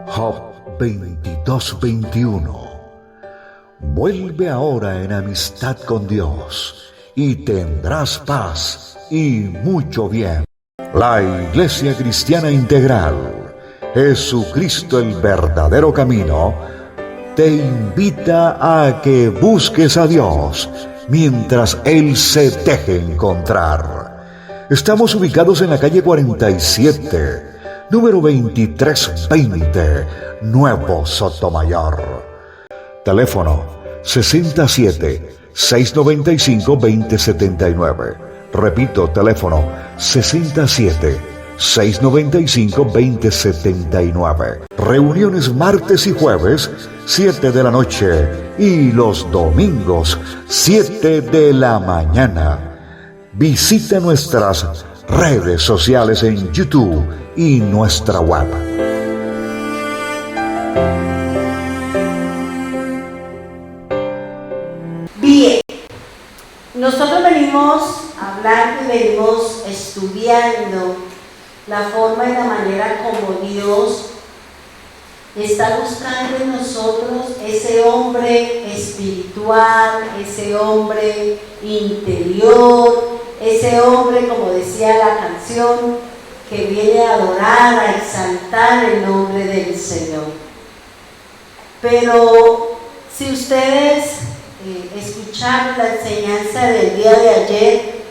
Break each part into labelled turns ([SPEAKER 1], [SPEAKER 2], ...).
[SPEAKER 1] Job 22:21. Vuelve ahora en amistad con Dios y tendrás paz y mucho bien. La Iglesia Cristiana Integral, Jesucristo el verdadero camino, te invita a que busques a Dios mientras Él se deje encontrar. Estamos ubicados en la calle 47, número 2320, Nuevo Sotomayor. Teléfono 67-695-2079. Repito, teléfono 67-695-2079. Reuniones martes y jueves, 7 de la noche, y los domingos, 7 de la mañana. Visita nuestras redes sociales en YouTube y nuestra web.
[SPEAKER 2] Bien, nosotros venimos hablando y venimos estudiando la forma y la manera como Dios está buscando en nosotros ese hombre espiritual, ese hombre interior, ese hombre, como decía la canción, que viene a adorar, a exaltar el nombre del Señor. Pero si ustedes escucharon la enseñanza del día de ayer,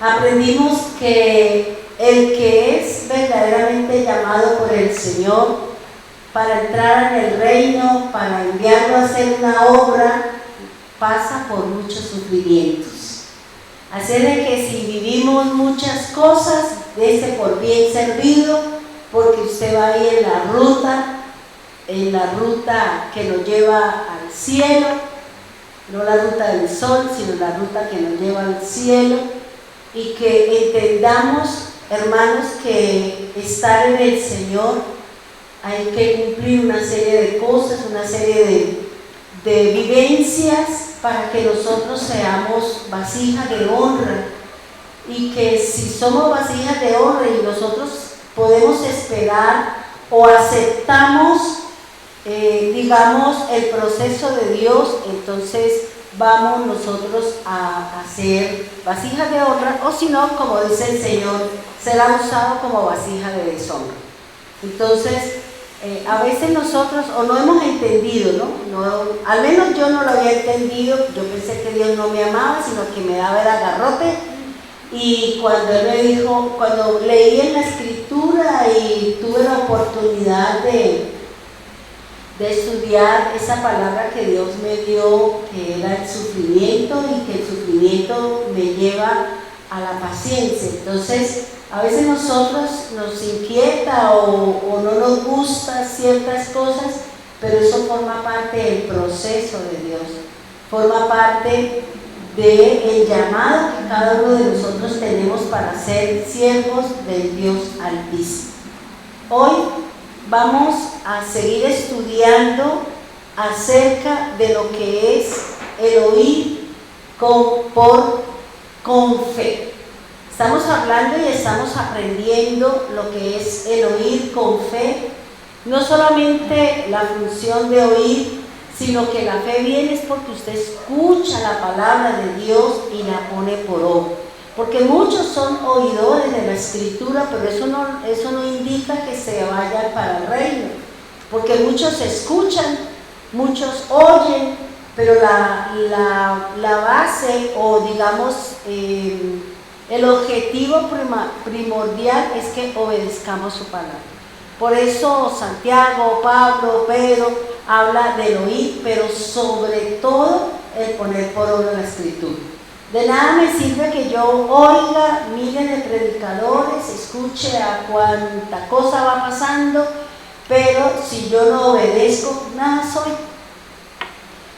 [SPEAKER 2] aprendimos que el que es verdaderamente llamado por el Señor para entrar en el reino, para enviarlo a hacer una obra, pasa por muchos sufrimientos. Así de que si vivimos muchas cosas, dése por bien servido, porque usted va ahí en la ruta que nos lleva al cielo, no la ruta del sol, sino la ruta que nos lleva al cielo, y que entendamos, hermanos, que estar en el Señor hay que cumplir una serie de cosas, una serie de vivencias para que nosotros seamos vasijas de honra, y que si somos vasijas de honra y nosotros podemos esperar o aceptamos, digamos, el proceso de Dios, entonces vamos nosotros a ser vasijas de honra, o si no, como dice el Señor, será usado como vasija de deshonra. Entonces, a veces nosotros o no hemos entendido, ¿no? Al menos yo no lo había entendido. Yo pensé que Dios no me amaba, sino que me daba el agarrote. Y cuando Él me dijo, cuando leí en la Escritura y tuve la oportunidad de estudiar esa palabra que Dios me dio, que era el sufrimiento, y que el sufrimiento me lleva a la paciencia. Entonces, a veces nosotros nos inquieta o no nos gusta ciertas cosas, pero eso forma parte del proceso de Dios, forma parte del llamado que cada uno de nosotros tenemos para ser siervos del Dios Altísimo. Hoy vamos a seguir estudiando acerca de lo que es el oír con fe. Estamos hablando y estamos aprendiendo lo que es el oír con fe, no solamente la función de oír, sino que la fe viene es porque usted escucha la palabra de Dios y la pone por obra. Porque muchos son oidores de la Escritura, pero eso no indica que se vayan para el reino. Porque muchos escuchan, muchos oyen, pero la base, o digamos, el objetivo primordial es que obedezcamos su palabra. Por eso Santiago, Pablo, Pedro habla del oír, pero sobre todo el poner por obra la Escritura. De nada me sirve que yo oiga miles de predicadores, escuche a cuánta cosa va pasando, pero si yo no obedezco, nada soy.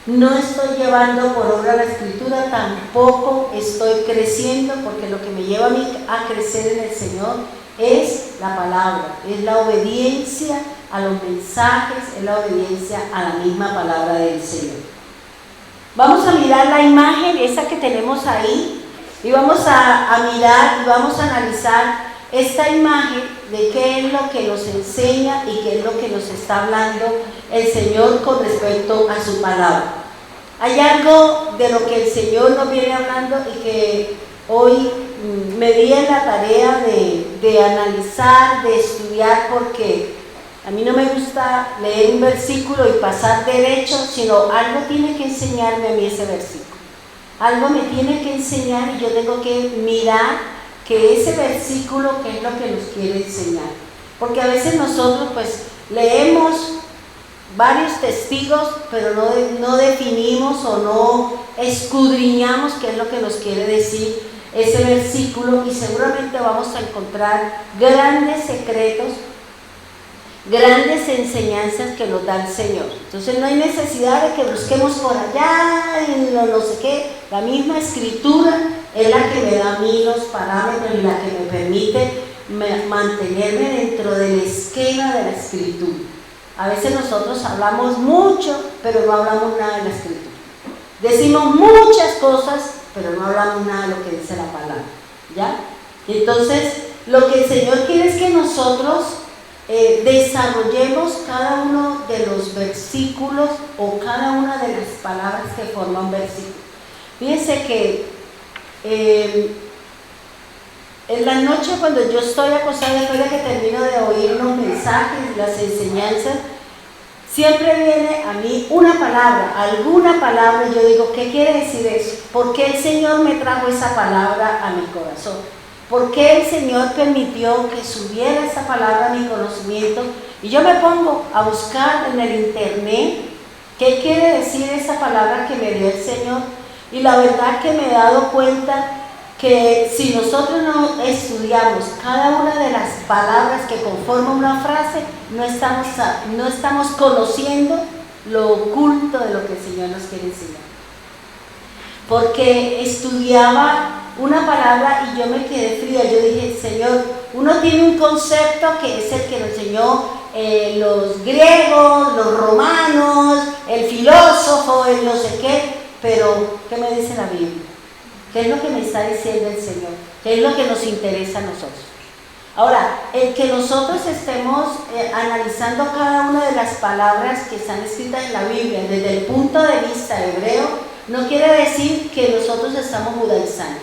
[SPEAKER 2] No estoy llevando por obra la Escritura, tampoco estoy creciendo, porque lo que me lleva a mí a crecer en el Señor es la palabra, es la obediencia a los mensajes, es la obediencia a la misma palabra del Señor. Vamos a mirar la imagen, esa que tenemos ahí, y vamos a mirar y vamos a analizar esta imagen de qué es lo que nos enseña y qué es lo que nos está hablando el Señor con respecto a su palabra. Hay algo de lo que el Señor nos viene hablando y que hoy me di en la tarea de analizar, de estudiar, porque a mí no me gusta leer un versículo y pasar derecho, sino algo tiene que enseñarme a mí ese versículo. Algo me tiene que enseñar y yo tengo que mirar que ese versículo, qué es lo que nos quiere enseñar. Porque a veces nosotros pues leemos varios testigos, pero no definimos o no escudriñamos qué es lo que nos quiere decir ese versículo, y seguramente vamos a encontrar grandes secretos, grandes enseñanzas que nos da el Señor. Entonces no hay necesidad de que busquemos por allá en no sé qué. La misma escritura es la que me da a mí los parámetros y la que me permite mantenerme dentro del esquema de la escritura. A veces nosotros hablamos mucho, pero no hablamos nada de la escritura. Decimos muchas cosas, pero no hablamos nada de lo que dice la palabra, ¿ya? Entonces, lo que el Señor quiere es que nosotros desarrollemos cada uno de los versículos o cada una de las palabras que forman un versículo. Fíjense que en la noche, cuando yo estoy acostada, después de que termino de oír unos mensajes, las enseñanzas, siempre viene a mí una palabra, alguna palabra, y yo digo, ¿qué quiere decir eso? ¿Por qué el Señor me trajo esa palabra a mi corazón? ¿Por qué el Señor permitió que subiera esa palabra a mi conocimiento? Y yo me pongo a buscar en el internet qué quiere decir esa palabra que me dio el Señor. Y la verdad que me he dado cuenta que si nosotros no estudiamos cada una de las palabras que conforman una frase, no estamos conociendo lo oculto de lo que el Señor nos quiere enseñar. Porque estudiaba una palabra y yo me quedé fría. Yo dije, Señor, uno tiene un concepto que es el que nos enseñó los griegos, los romanos, el filósofo, el no sé qué, pero ¿qué me dice la Biblia? ¿Qué es lo que me está diciendo el Señor? ¿Qué es lo que nos interesa a nosotros? Ahora, el que nosotros estemos analizando cada una de las palabras que están escritas en la Biblia desde el punto de vista hebreo, no quiere decir que nosotros estamos judaizando.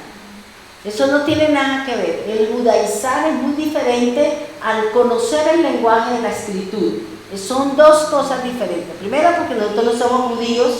[SPEAKER 2] Eso no tiene nada que ver. El judaizar es muy diferente al conocer el lenguaje de la escritura. Son dos cosas diferentes. Primero, porque nosotros no somos judíos,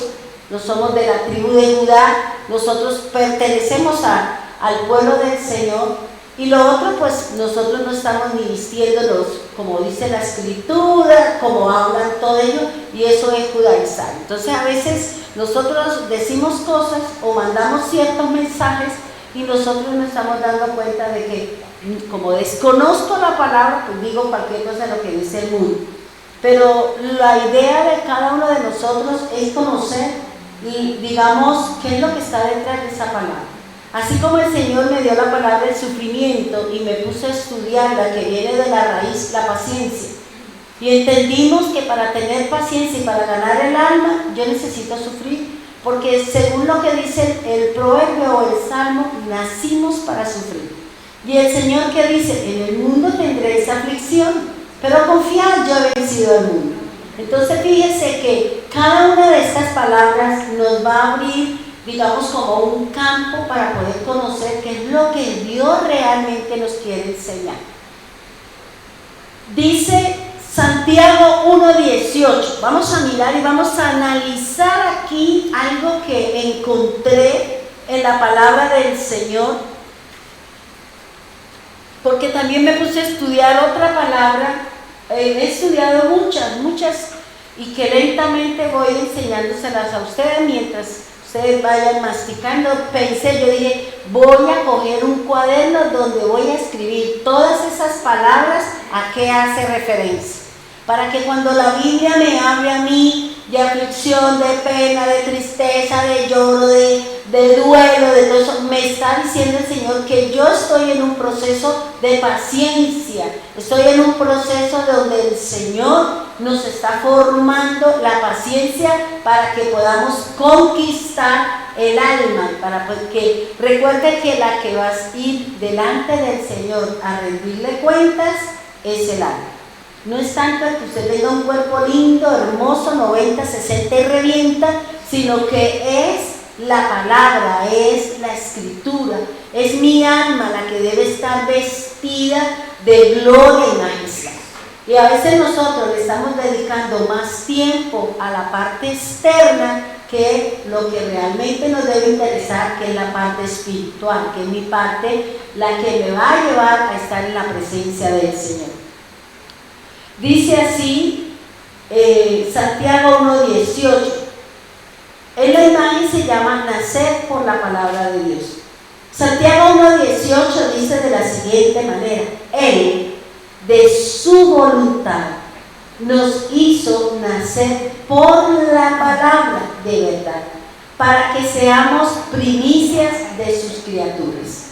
[SPEAKER 2] no somos de la tribu de Judá, nosotros pertenecemos al pueblo del Señor. Y lo otro, pues nosotros no estamos ni vistiéndonos como dice la escritura, como hablan todo ello, y eso es judaizar. Entonces a veces nosotros decimos cosas o mandamos ciertos mensajes y nosotros nos estamos dando cuenta de que, como desconozco la palabra, pues digo cualquier cosa de lo que dice el mundo. Pero la idea de cada uno de nosotros es conocer y digamos qué es lo que está detrás de esa palabra. Así como el Señor me dio la palabra del sufrimiento y me puse a estudiar la que viene de la raíz, la paciencia, y entendimos que para tener paciencia y para ganar el alma, yo necesito sufrir, porque según lo que dice el proverbio o el salmo, nacimos para sufrir. Y el Señor que dice, en el mundo tendréis aflicción, pero confiad, yo he vencido al mundo. Entonces fíjese que cada una de estas palabras nos va a abrir, digamos, como un campo para poder conocer qué es lo que Dios realmente nos quiere enseñar. Dice Santiago 1:18. Vamos a mirar y vamos a analizar aquí algo que encontré en la palabra del Señor, porque también me puse a estudiar otra palabra. He estudiado muchas, y que lentamente voy enseñándoselas a ustedes mientras ustedes vayan masticando. Yo dije, voy a coger un cuaderno donde voy a escribir todas esas palabras a qué hace referencia, para que cuando la Biblia me hable a mí de aflicción, de pena, de tristeza, de lloro, de de duelo, de todo eso. Me está diciendo el Señor que yo estoy en un proceso de paciencia, estoy en un proceso donde el Señor nos está formando la paciencia para que podamos conquistar el alma, para que recuerde que la que va a ir delante del Señor a rendirle cuentas es el alma. No es tanto que usted tenga un cuerpo lindo, hermoso, 90, 60 y revienta, sino que es la palabra, es la escritura, es mi alma la que debe estar vestida de gloria y majestad. Y a veces nosotros le estamos dedicando más tiempo a la parte externa que lo que realmente nos debe interesar, que es la parte espiritual, que es mi parte, la que me va a llevar a estar en la presencia del Señor. Dice así Santiago 1:18. En la imagen se llama nacer por la palabra de Dios. Santiago 1:18 dice de la siguiente manera: Él, de su voluntad, nos hizo nacer por la palabra de verdad, para que seamos primicias de sus criaturas.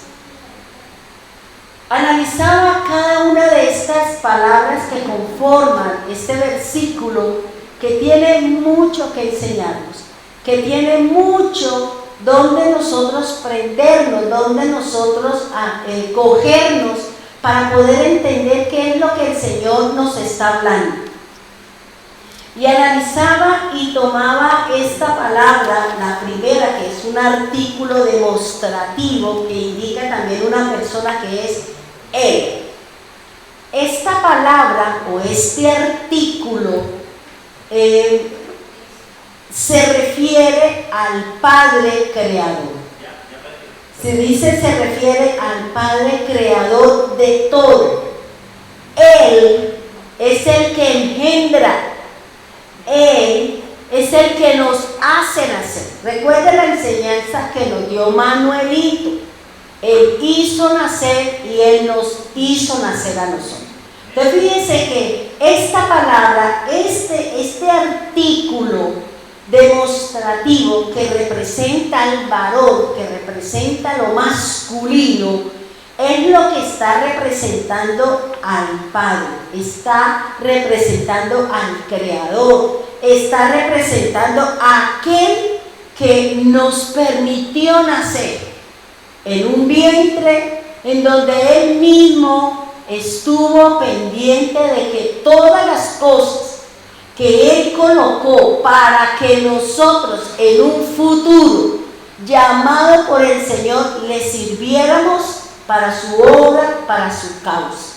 [SPEAKER 2] Analizaba cada una de estas palabras que conforman este versículo, que tiene mucho que enseñarnos, que tiene mucho donde nosotros prendernos, donde nosotros cogernos para poder entender qué es lo que el Señor nos está hablando. Y analizaba y tomaba esta palabra, la primera, que es un artículo demostrativo que indica también una persona que es Él. Esta palabra o este artículo se refiere al Padre Creador. Se dice, se refiere al Padre Creador de todo. Él es el que engendra. Él es el que nos hace nacer. Recuerden la enseñanza que nos dio Manuelito. Él hizo nacer y Él nos hizo nacer a nosotros. Entonces fíjense que esta palabra, este artículo demostrativo que representa al varón, que representa lo masculino, es lo que está representando al Padre, está representando al Creador, está representando a aquel que nos permitió nacer en un vientre en donde Él mismo estuvo pendiente de que todas las cosas que Él colocó para que nosotros en un futuro, llamado por el Señor, le sirviéramos para su obra, para su causa.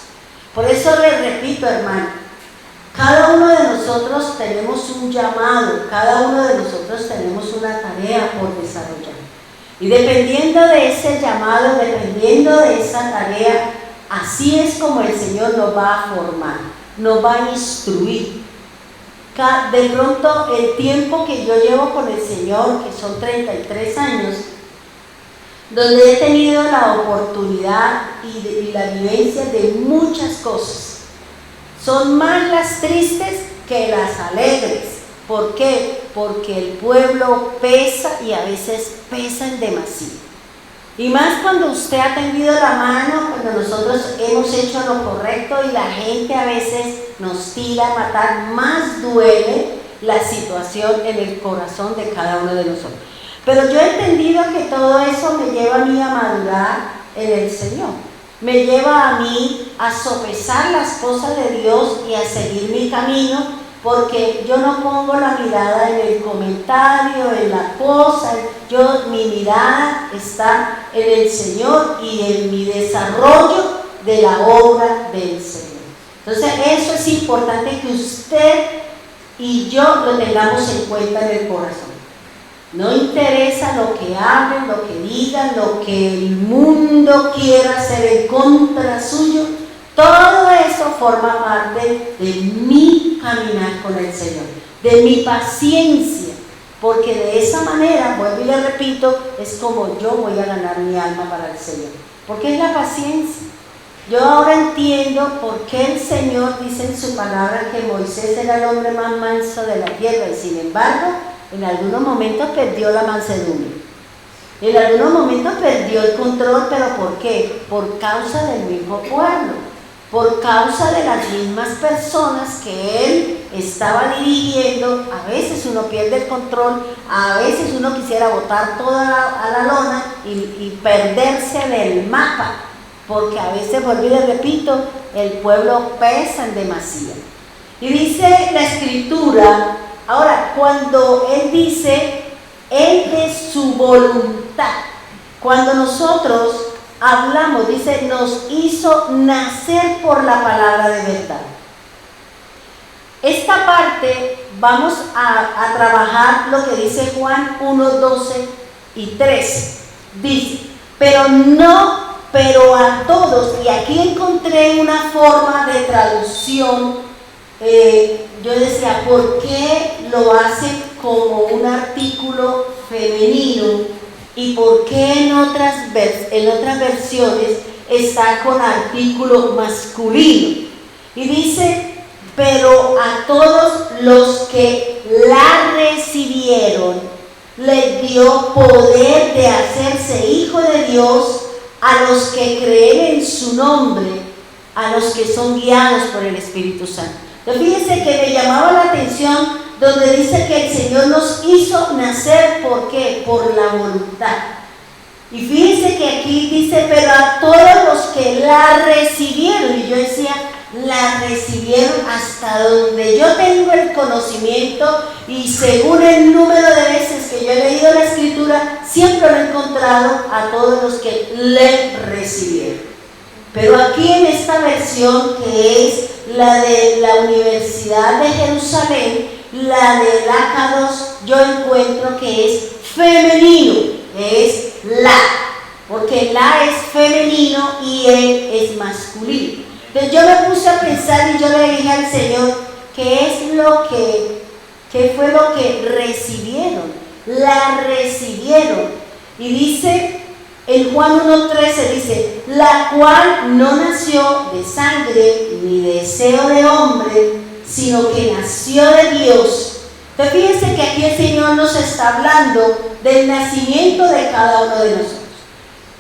[SPEAKER 2] Por eso les repito, hermano, cada uno de nosotros tenemos un llamado, cada uno de nosotros tenemos una tarea por desarrollar. Y dependiendo de ese llamado, dependiendo de esa tarea, así es como el Señor nos va a formar, nos va a instruir. De pronto, el tiempo que yo llevo con el Señor, que son 33 años, donde he tenido la oportunidad y la vivencia de muchas cosas. Son más las tristes que las alegres. ¿Por qué? Porque el pueblo pesa y a veces pesa en demasía. Y más cuando usted ha tendido la mano, cuando nosotros hemos hecho lo correcto y la gente a veces nos tira a matar, más duele la situación en el corazón de cada uno de nosotros. Pero yo he entendido que todo eso me lleva a mí a madurar en el Señor. Me lleva a mí a sopesar las cosas de Dios y a seguir mi camino, porque yo no pongo la mirada en el comentario, en la cosa. Mi mirada está en el Señor y en mi desarrollo de la obra del Señor. Entonces eso es importante que usted y yo lo tengamos en cuenta en el corazón. No interesa lo que hablen, lo que digan, lo que el mundo quiera hacer en contra suyo. Todo eso forma parte de mi caminar con el Señor, de mi paciencia, porque de esa manera, vuelvo y le repito, es como yo voy a ganar mi alma para el Señor. Porque es la paciencia. Yo ahora entiendo por qué el Señor dice en su palabra que Moisés era el hombre más manso de la tierra y sin embargo, en algunos momentos perdió la mansedumbre. En algunos momentos perdió el control, pero ¿por qué? Por causa del mismo pueblo, por causa de las mismas personas que él estaba dirigiendo. A veces uno pierde el control, a veces uno quisiera botar toda a la lona y perderse en el mapa, porque a veces, vuelvo y le repito, el pueblo pesa en demasía. Y dice la Escritura, ahora, cuando él dice, él de su voluntad, cuando nosotros hablamos, dice, nos hizo nacer por la palabra de verdad. Esta parte vamos a trabajar lo que dice Juan 1, 12 y 13. Dice, pero a todos, y aquí encontré una forma de traducción. Yo decía, ¿por qué lo hace como un artículo femenino? ¿Y por qué en otras versiones está con artículo masculino? Y dice, pero a todos los que la recibieron, les dio poder de hacerse hijo de Dios, a los que creen en su nombre, a los que son guiados por el Espíritu Santo. Entonces fíjense que me llamaba la atención donde dice que el Señor nos hizo nacer, ¿por qué? Por la voluntad. Y fíjense que aquí dice, pero a todos los que la recibieron, y yo decía, la recibieron hasta donde yo tengo el conocimiento, y según el número de veces que yo he leído la Escritura, siempre lo he encontrado a todos los que le recibieron. Pero aquí en esta versión, que es la de la Universidad de Jerusalén, la de Lácados, yo encuentro que es femenino, es la, porque la es femenino y él es masculino. Entonces yo me puse a pensar y yo le dije al Señor, ¿qué fue lo que recibieron? La recibieron. Y dice, en Juan 1:13 dice, la cual no nació de sangre ni de deseo de hombre, sino que nació de Dios. Entonces fíjense que aquí el Señor nos está hablando del nacimiento de cada uno de nosotros.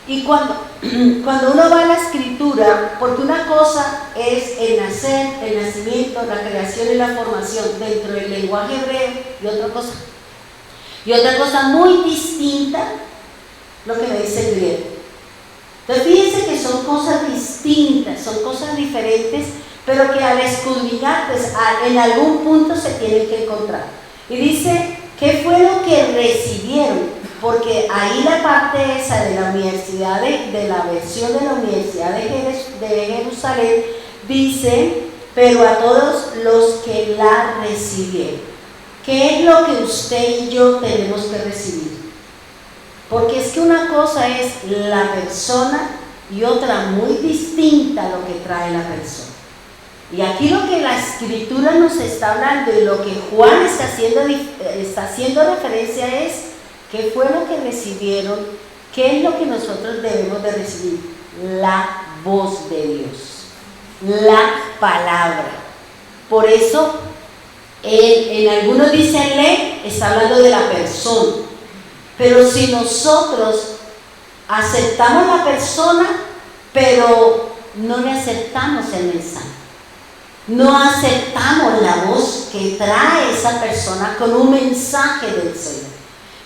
[SPEAKER 2] Y cuando uno va a la Escritura, porque una cosa es el nacer, el nacimiento, la creación y la formación dentro del lenguaje hebreo, y otra cosa muy distinta, lo que me dice el griego. Entonces fíjense que son cosas distintas, son cosas diferentes, pero que al escudriñar, pues en algún punto se tienen que encontrar. Y dice, ¿qué fue lo que recibieron? Porque ahí la parte esa de la universidad, de la versión de la Universidad de Jerusalén, dice, pero a todos los que la recibieron. ¿Qué es lo que usted y yo tenemos que recibir? Porque es que una cosa es la persona y otra muy distinta lo que trae la persona. Y aquí lo que la Escritura nos está hablando y lo que Juan está haciendo referencia es, ¿qué fue lo que recibieron? ¿Qué es lo que nosotros debemos de recibir? La voz de Dios, la palabra. Por eso, en algunos dicen le, está hablando de la persona. Pero si nosotros aceptamos la persona, pero no le aceptamos el mensaje, no aceptamos la voz que trae esa persona con un mensaje del Señor.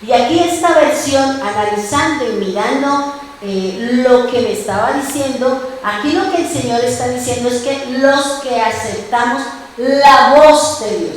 [SPEAKER 2] Y aquí esta versión, analizando y mirando lo que me estaba diciendo, aquí lo que el Señor está diciendo es que los que aceptamos la voz de Dios,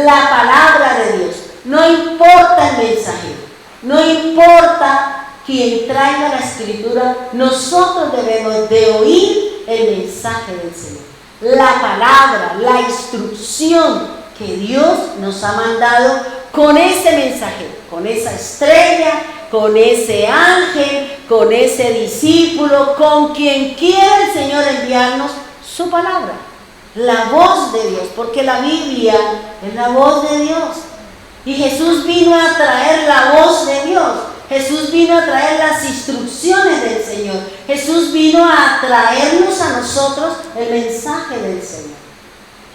[SPEAKER 2] la palabra de Dios, no importa el mensajero, no importa quien traiga la Escritura, nosotros debemos de oír el mensaje del Señor, la palabra, la instrucción que Dios nos ha mandado con ese mensajero, con esa estrella, con ese ángel, con ese discípulo, con quien quiera el Señor enviarnos su palabra, la voz de Dios, porque la Biblia es la voz de Dios. Y Jesús vino a traer la voz de Dios. Jesús vino a traer las instrucciones del Señor. Jesús vino a traernos a nosotros el mensaje del Señor.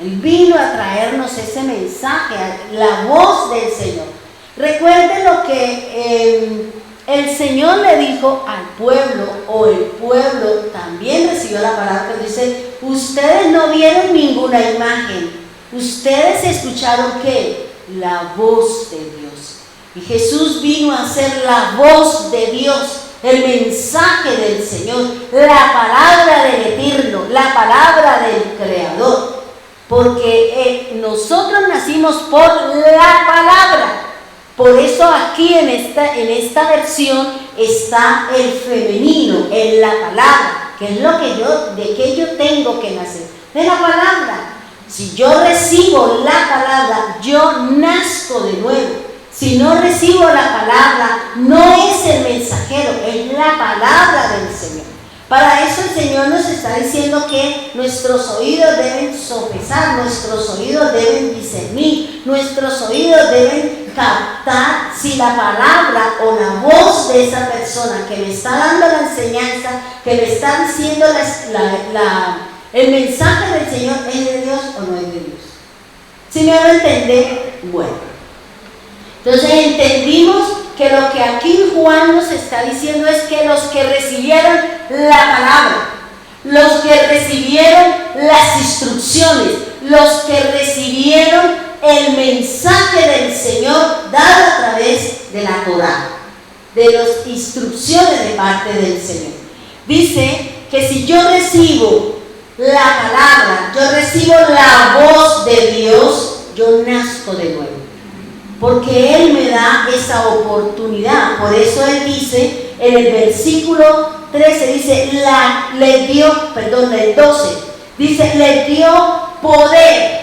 [SPEAKER 2] Él vino a traernos ese mensaje, la voz del Señor. Recuerden lo que el Señor le dijo al pueblo, o el pueblo también recibió la palabra que dice, ustedes no vieron ninguna imagen, ustedes escucharon ¿qué? La voz de Dios. Y Jesús vino a ser la voz de Dios, el mensaje del Señor, la palabra del Eterno, la palabra del Creador. Porque nosotros nacimos por la palabra. Por eso aquí en esta versión está el femenino, en la palabra, que es de que yo tengo que nacer, de la palabra. Si yo recibo la palabra, yo nazco de nuevo. Si no recibo la palabra, no es el mensajero, es la palabra del Señor. Para eso el Señor nos está diciendo que nuestros oídos deben sopesar, nuestros oídos deben discernir, nuestros oídos deben captar si la palabra o la voz de esa persona que me está dando la enseñanza, que me está diciendo el mensaje del Señor, ¿es de Dios o no es de Dios? ¿Sí me van a entender? Bueno. Entonces entendimos que lo que aquí Juan nos está diciendo es que los que recibieron la palabra, los que recibieron las instrucciones, los que recibieron el mensaje del Señor dado a través de la Torá, de las instrucciones de parte del Señor. Dice que si yo recibo la palabra, yo recibo la voz de Dios, yo nazco de nuevo. Porque Él me da esa oportunidad. Por eso Él dice, en el versículo 13, dice, el 12, dice, le dio poder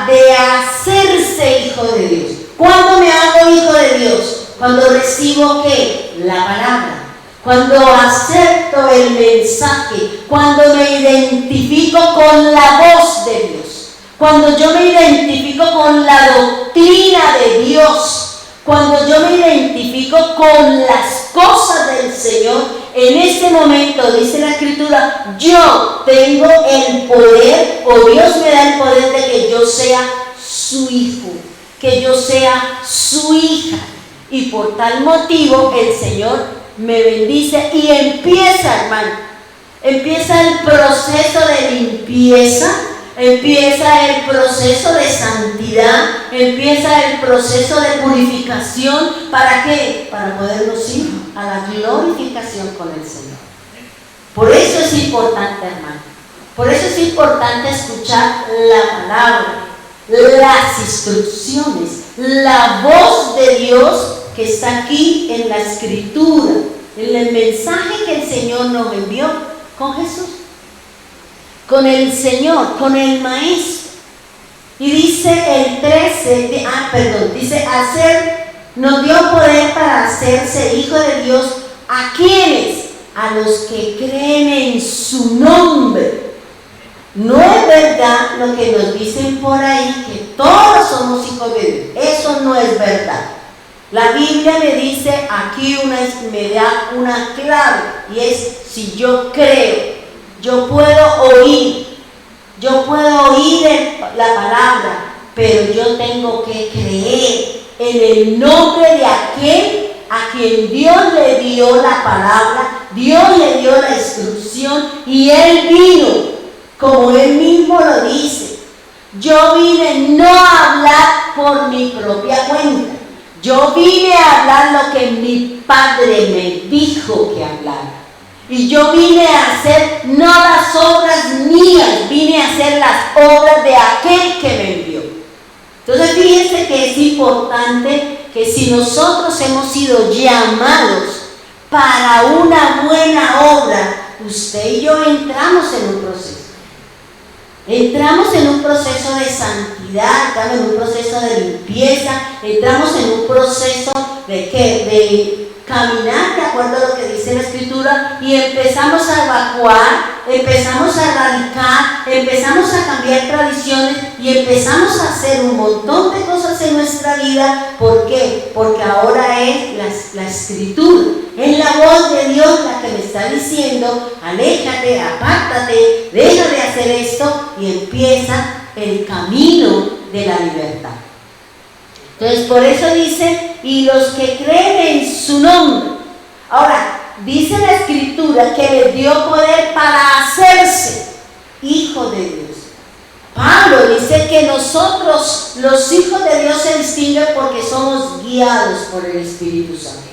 [SPEAKER 2] de hacerse hijo de Dios. ¿Cuándo me hago hijo de Dios? Cuando recibo ¿qué? La palabra. Cuando acepto el mensaje, cuando me identifico con la voz de Dios. Cuando yo me identifico con la doctrina de Dios, cuando yo me identifico con las cosas del Señor, en ese momento, dice la Escritura, yo tengo el poder, o Dios me da el poder de que yo sea su hijo, que yo sea su hija. Y por tal motivo el Señor me bendice y empieza, hermano, empieza el proceso de limpieza. Empieza el proceso de santidad, empieza el proceso de purificación. ¿Para qué? Para podernos ir a la glorificación con el Señor. Por eso es importante, hermano. Por eso es importante escuchar la palabra, las instrucciones, la voz de Dios que está aquí en la Escritura, en el mensaje que el Señor nos envió con Jesús. Con el Señor, con el Maestro. Y dice el 13, dice, nos dio poder para hacerse hijo de Dios. ¿A quiénes? A los que creen en su nombre. No es verdad lo que nos dicen por ahí, que todos somos hijos de Dios. Eso no es verdad. La Biblia me dice aquí me da una clave, y es si yo creo. Yo puedo oír la palabra, pero yo tengo que creer en el nombre de aquel a quien Dios le dio la palabra, Dios le dio la instrucción, y Él vino, como Él mismo lo dice. Yo vine no a hablar por mi propia cuenta, yo vine a hablar lo que mi Padre me dijo que hablara. Y yo vine a hacer no las obras mías, vine a hacer las obras de aquel que me envió. Entonces fíjense que es importante que si nosotros hemos sido llamados para una buena obra, usted y yo entramos en un proceso. Entramos en un proceso de santidad, entramos en un proceso de limpieza, entramos en un proceso de caminar de acuerdo a lo que dice la Escritura, y empezamos a evacuar, empezamos a erradicar, empezamos a cambiar tradiciones y empezamos a hacer un montón de cosas en nuestra vida. ¿Por qué? Porque ahora es la Escritura, es la voz de Dios la que me está diciendo, aléjate, apártate, deja de hacer esto, y empieza el camino de la libertad. Entonces, por eso dice, y los que creen en su nombre. Ahora, dice la Escritura que les dio poder para hacerse hijos de Dios. Pablo dice que nosotros, los hijos de Dios, se distinguen porque somos guiados por el Espíritu Santo.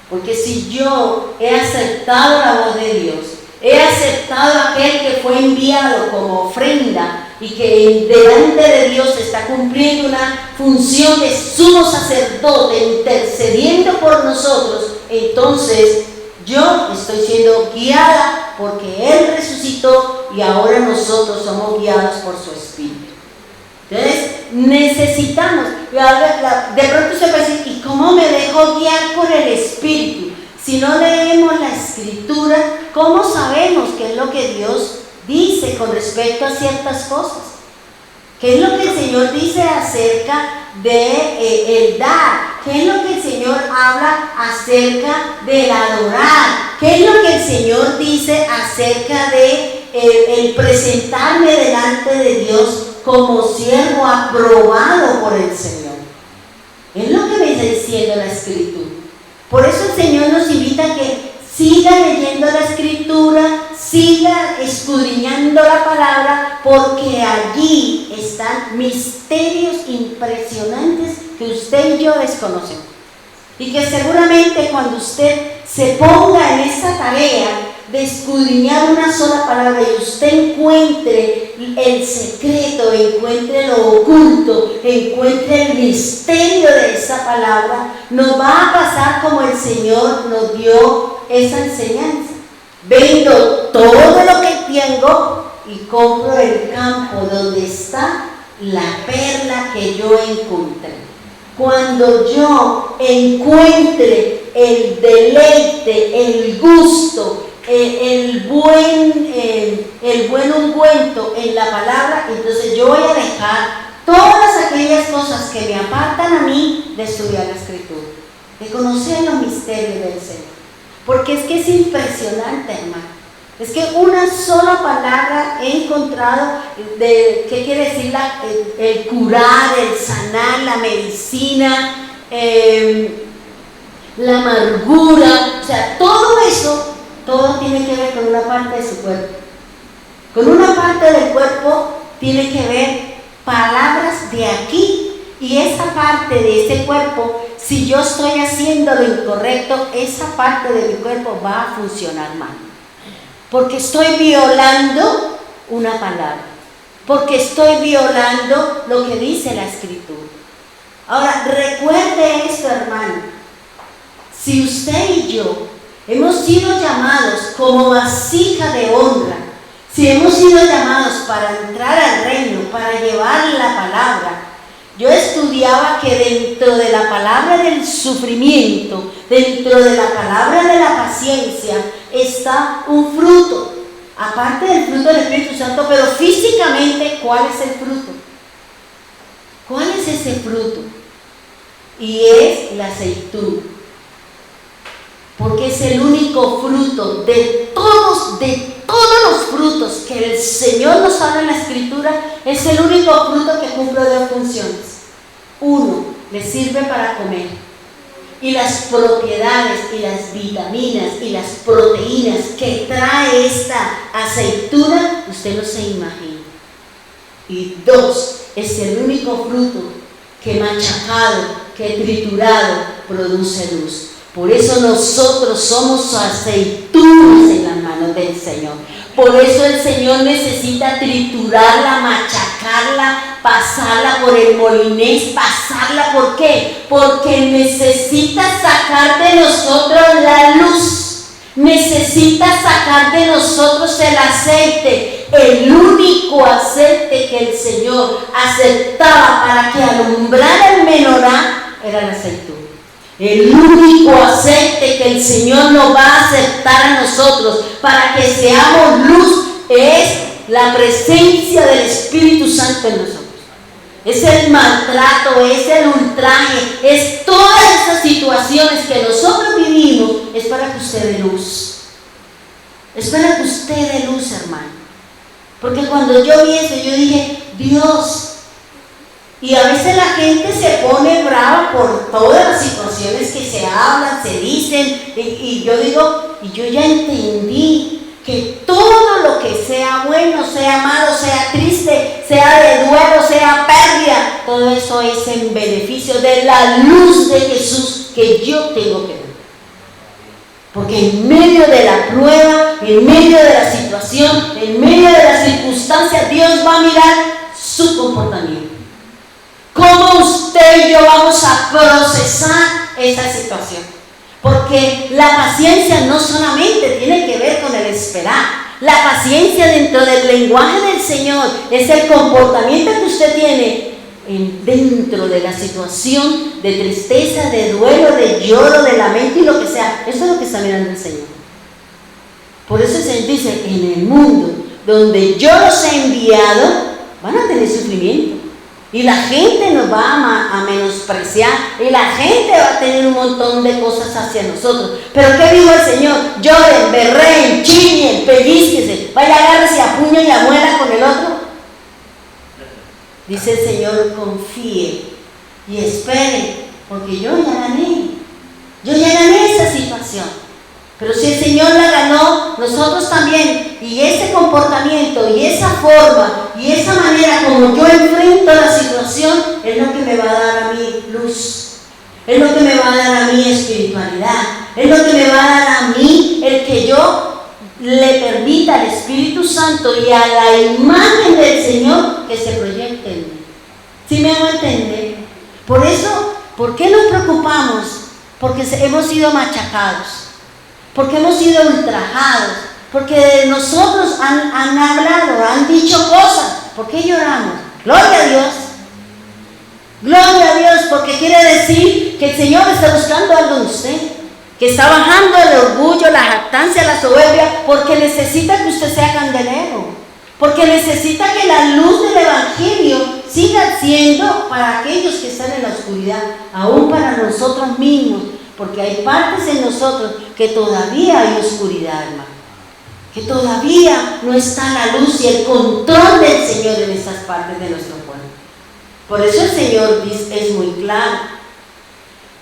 [SPEAKER 2] Porque si yo he aceptado la voz de Dios, he aceptado a aquel que fue enviado como ofrenda y que delante de Dios está cumpliendo una función de sumo sacerdote, intercediendo por nosotros, entonces yo estoy siendo guiada porque Él resucitó y ahora nosotros somos guiados por su Espíritu. Entonces necesitamos, de pronto se puede decir, ¿y cómo me dejo guiar por el Espíritu? Si no leemos la Escritura, ¿cómo sabemos qué es lo que Dios dice con respecto a ciertas cosas? ¿Qué es lo que el Señor dice acerca de el dar? ¿Qué es lo que el Señor habla acerca del adorar? ¿Qué es lo que el Señor dice acerca de el presentarme delante de Dios como siervo aprobado por el Señor? Es lo que me está diciendo la Escritura. Por eso el Señor nos invita a que siga leyendo la Escritura, siga escudriñando la palabra, porque allí están misterios impresionantes que usted y yo desconocemos. Y que seguramente cuando usted se ponga en esa tarea de escudriñar una sola palabra y usted encuentre el secreto, encuentre lo oculto, encuentre el misterio de esa palabra, nos va a pasar como el Señor nos dio esa enseñanza. Vendo todo lo que tengo y compro el campo donde está la perla que yo encontré. Cuando yo encuentre el deleite, el gusto, el buen ungüento en la palabra, entonces yo voy a dejar todas aquellas cosas que me apartan a mí de estudiar la Escritura, de conocer los misterios del Señor. Porque es que es impresionante, hermano. Es que una sola palabra he encontrado de qué quiere decir el curar, el sanar, la medicina, la amargura, o sea, todo eso, todo tiene que ver con una parte de su cuerpo. Con una parte del cuerpo tiene que ver palabras de aquí, y esa parte de ese cuerpo, si yo estoy haciendo lo incorrecto, esa parte de mi cuerpo va a funcionar mal. Porque estoy violando una palabra, porque estoy violando lo que dice la Escritura. Ahora, recuerde esto, hermano. Si usted y yo hemos sido llamados como vasija de honra, si hemos sido llamados para entrar al reino, para llevar la palabra, yo estudiaba que dentro de la palabra del sufrimiento, dentro de la palabra de la paciencia, está un fruto, aparte del fruto del Espíritu Santo, pero físicamente, ¿cuál es el fruto? ¿Cuál es ese fruto? Y es la aceituna, porque es el único fruto de todos los frutos que el Señor nos habla en la Escritura, es el único fruto que cumple dos funciones. Uno, le sirve para comer, y las propiedades y las vitaminas y las proteínas que trae esta aceituna, usted no se imagina. Y dos, es el único fruto que machacado, que triturado, produce luz. Por eso nosotros somos aceitunas en las manos del Señor. Por eso el Señor necesita triturarla, machacarla, pasarla por el molinés, pasarla. ¿Por qué? Porque necesita sacar de nosotros la luz. Necesita sacar de nosotros el aceite. El único aceite que el Señor aceptaba para que alumbrara el menorá era el aceituna. El único aceite que el Señor nos va a aceptar a nosotros para que seamos luz es la presencia del Espíritu Santo en nosotros. Es el maltrato, es el ultraje, es todas esas situaciones que nosotros vivimos, es para que usted dé luz. Es para que usted dé luz, hermano. Porque cuando yo vi eso, yo dije, Dios, Y a veces la gente se pone brava por todas las situaciones que se hablan, se dicen, y yo digo, y yo ya entendí que todo lo que sea bueno, sea malo, sea triste, sea de duelo, sea pérdida, todo eso es en beneficio de la luz de Jesús que yo tengo que ver. Porque en medio de la prueba, en medio de la situación, en medio de las circunstancias, Dios va a mirar su comportamiento. ¿Cómo usted y yo vamos a procesar esa situación? Porque la paciencia no solamente tiene que ver con el esperar. La paciencia dentro del lenguaje del Señor es el comportamiento que usted tiene dentro de la situación de tristeza, de duelo, de lloro, de lamento y lo que sea. Eso es lo que está mirando el Señor. Por eso se dice, en el mundo donde yo los he enviado, van a tener sufrimiento. Y la gente nos va a menospreciar, y la gente va a tener un montón de cosas hacia nosotros. Pero ¿qué dijo el Señor? Lloren, berreen, chillen, pellizquese, vaya, agárrese a puño y a muela con el otro. Dice el Señor, confíe y espere, porque yo ya gané. Yo ya gané esa situación. Pero si el Señor la ganó, nosotros también. Y ese comportamiento, y esa forma, y esa manera como yo enfrento la situación, es lo que me va a dar a mí luz. Es lo que me va a dar a mí espiritualidad. Es lo que me va a dar a mí el que yo le permita al Espíritu Santo y a la imagen del Señor que se proyecte en mí. ¿Sí me hago entender? Por eso, ¿por qué nos preocupamos? Porque hemos sido machacados. Porque hemos sido ultrajados, porque de nosotros han hablado, han dicho cosas. ¿Por qué lloramos? Gloria a Dios. Gloria a Dios, porque quiere decir que el Señor está buscando algo en usted, que está bajando el orgullo, la jactancia, la soberbia, porque necesita que usted sea candelero, porque necesita que la luz del Evangelio siga siendo para aquellos que están en la oscuridad, aún para nosotros mismos. Porque hay partes en nosotros que todavía hay oscuridad, hermano. Que todavía no está la luz y el control del Señor en esas partes de nuestro cuerpo. Por eso el Señor es muy claro.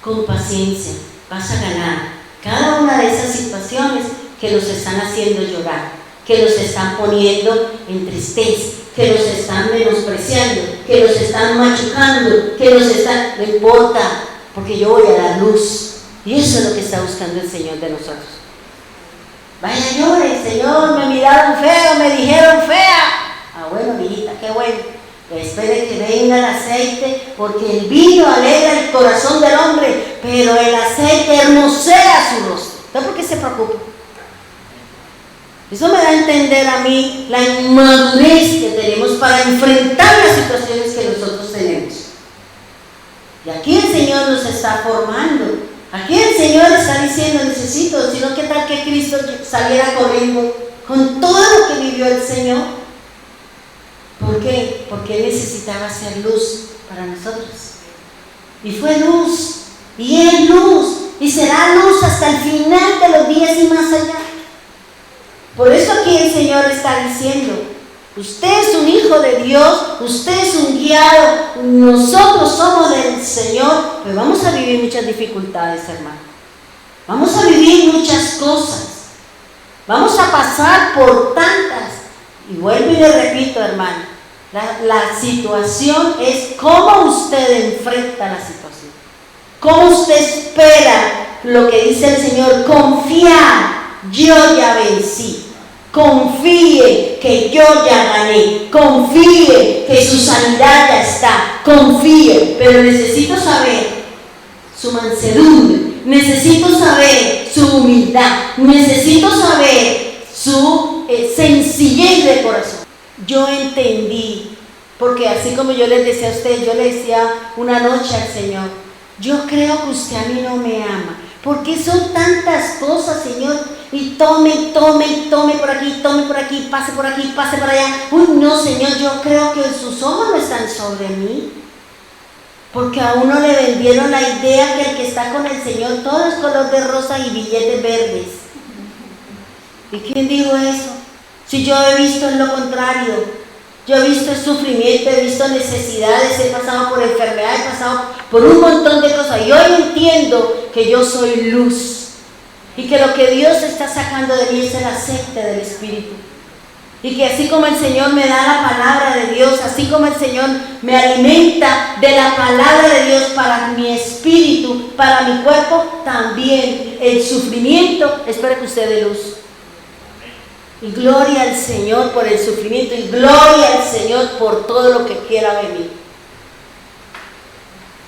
[SPEAKER 2] Con paciencia vas a ganar cada una de esas situaciones que los están haciendo llorar, que los están poniendo en tristeza, que los están menospreciando, que los están machucando, que los están... No importa, porque yo voy a dar luz. Y eso es lo que está buscando el Señor de nosotros. Vaya, llore, Señor, me miraron feo, me dijeron fea. Ah, bueno, mijita, qué bueno. Pero espere que venga el aceite, porque el vino alegra el corazón del hombre, pero el aceite hermosea su rostro. ¿Entonces por qué se preocupa? Eso me da a entender a mí la inmadurez que tenemos para enfrentar las situaciones que nosotros tenemos. Y aquí el Señor nos está formando. Aquí el Señor está diciendo, necesito, sino que tal que Cristo saliera corriendo con todo lo que vivió el Señor. ¿Por qué? Porque Él necesitaba ser luz para nosotros. Y fue luz, y es luz, y será luz hasta el final de los días y más allá. Por eso aquí el Señor está diciendo, usted es un hijo de Dios, usted es un guiado, nosotros somos del Señor, pero vamos a vivir muchas dificultades, hermano. Vamos a vivir muchas cosas. Vamos a pasar por tantas. Y vuelvo y le repito, hermano, la situación es cómo usted enfrenta la situación. Cómo usted espera lo que dice el Señor, confiar, yo ya vencí. Confíe que yo ya gané, confíe que su sanidad ya está, confíe, pero necesito saber su mansedumbre, necesito saber su humildad, necesito saber su sencillez de corazón. Yo entendí, porque así como yo les decía a usted, yo le decía una noche al Señor, yo creo que usted a mí no me ama, porque son tantas cosas, Señor, y tome por aquí, pase por allá. Uy, no, Señor, yo creo que sus ojos no están sobre mí. Porque a uno le vendieron la idea que el que está con el Señor todo es color de rosa y billetes verdes. ¿Y quién dijo eso? Si yo he visto en lo contrario. Yo he visto sufrimiento, he visto necesidades, he pasado por enfermedades, he pasado por un montón de cosas. Y hoy entiendo que yo soy luz. Y que lo que Dios está sacando de mí es el aceite del Espíritu. Y que así como el Señor me da la palabra de Dios, así como el Señor me alimenta de la palabra de Dios para mi espíritu, para mi cuerpo, también el sufrimiento es para que usted dé luz. Y gloria al Señor por el sufrimiento y gloria al Señor por todo lo que quiera venir.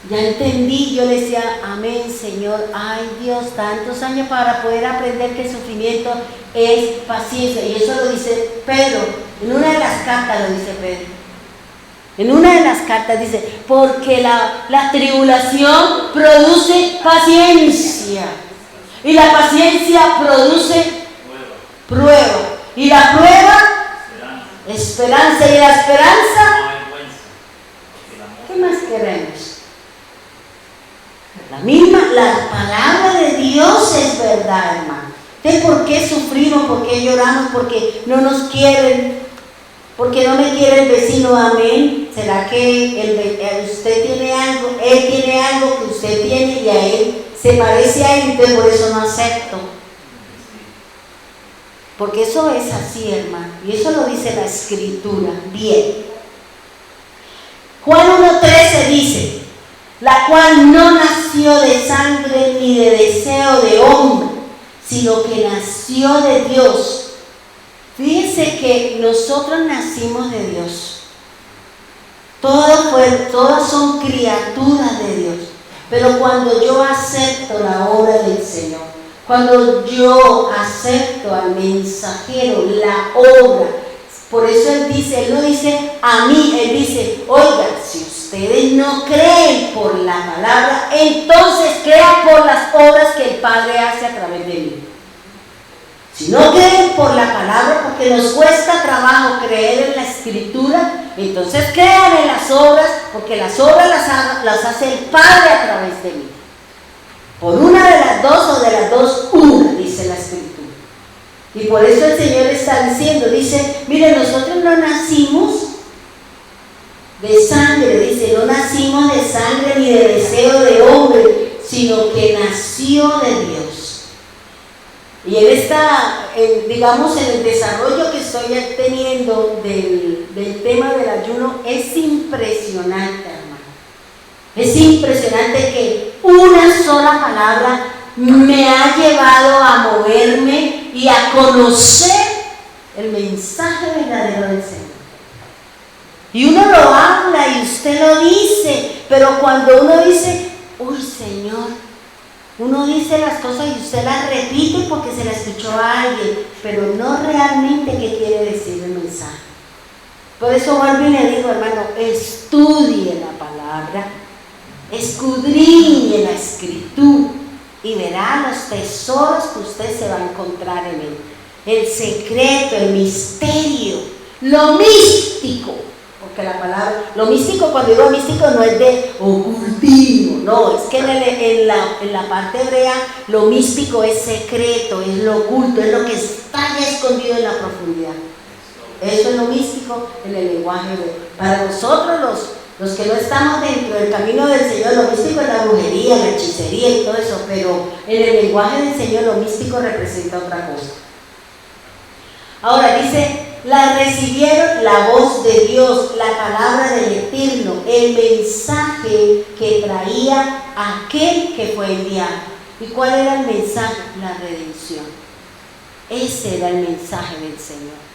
[SPEAKER 2] Ya entendí, yo le decía, amén Señor, ay Dios, tantos años para poder aprender que el sufrimiento es paciencia. Y eso lo dice Pedro, en una de las cartas lo dice Pedro. En una de las cartas dice, porque la tribulación produce paciencia. Y la paciencia produce prueba. Y la prueba, esperanza. Y la esperanza, ¿qué más queremos? La palabra de Dios es verdad, hermano. ¿De por qué sufrimos? ¿Por qué lloramos? Porque no nos quieren. Porque no me quiere el vecino, amén. ¿Será que usted tiene algo? Él tiene algo que usted tiene y a él se parece a él, entonces por eso no acepto. Porque eso es así, hermano. Y eso lo dice la Escritura. Bien. Juan 1:13 dice, la cual no nació de sangre ni de deseo de hombre, sino que nació de Dios. Fíjense que nosotros nacimos de Dios. Todas son criaturas de Dios. Pero cuando yo acepto la obra del Señor, cuando yo acepto al mensajero, la obra, por eso Él no dice a mí, Él dice, oiga, si ustedes no creen por la palabra, entonces crean por las obras que el Padre hace a través de mí. Si no creen por la palabra, porque nos cuesta trabajo creer en la Escritura, entonces crean en las obras, porque las obras las hace el Padre a través de mí. Por una de las dos o de las dos, una, dice la Escritura. Y por eso el Señor está diciendo, dice, mire, nosotros no nacimos de sangre, dice, no nacimos de sangre ni de deseo de hombre, sino que nació de Dios. Y en digamos, en el desarrollo que estoy teniendo del tema del ayuno, es impresionante, hermano. Es impresionante que una sola palabra me ha llevado a moverme y a conocer el mensaje verdadero del Señor. Y uno lo habla y usted lo dice, pero cuando uno dice, uy Señor, uno dice las cosas y usted las repite porque se las escuchó a alguien, pero no realmente qué quiere decir el mensaje. Por eso vuelvo y le digo, hermano, estudie la palabra, escudriñe la Escritura y verá los tesoros que usted se va a encontrar en él. El secreto, el misterio, lo místico. Porque la palabra, lo místico, cuando digo místico, no es de ocultismo, no, es que en la parte hebrea lo místico es secreto, es lo oculto, es lo que está ya escondido en la profundidad. Eso es lo místico en el lenguaje hebreo. Para nosotros, los que no estamos dentro del camino del Señor, lo místico es la brujería, la hechicería y todo eso, pero en el lenguaje del Señor lo místico representa otra cosa. Ahora dice, la recibieron la voz de Dios, la palabra del Eterno, el mensaje que traía aquel que fue enviado. ¿Y cuál era el mensaje? La redención. Ese era el mensaje del Señor.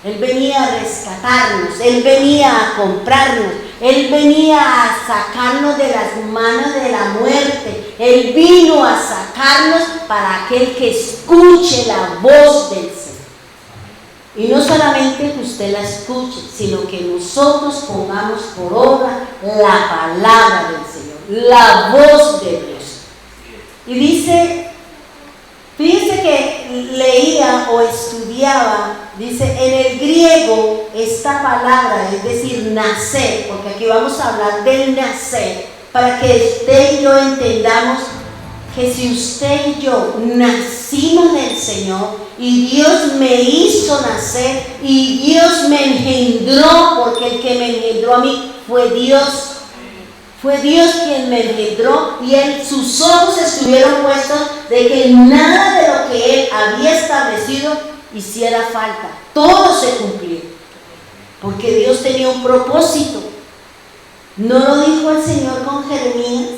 [SPEAKER 2] Él venía a rescatarnos, Él venía a comprarnos, Él venía a sacarnos de las manos de la muerte. Él vino a sacarnos para aquel que escuche la voz del Señor. Y no solamente que usted la escuche, sino que nosotros pongamos por obra la palabra del Señor, la voz de Dios. Y dice, fíjense que leía o estudiaba, dice, en el griego esta palabra, es decir, nacer, porque aquí vamos a hablar del nacer, para que usted y yo entendamos que si usted y yo nacimos del Señor y Dios me hizo nacer y Dios me engendró, porque el que me engendró a mí fue Dios. Fue Dios quien me engendró y sus ojos estuvieron puestos de que nada de lo que Él había establecido hiciera falta. Todo se cumplió. Porque Dios tenía un propósito. No lo dijo el Señor con Jeremías,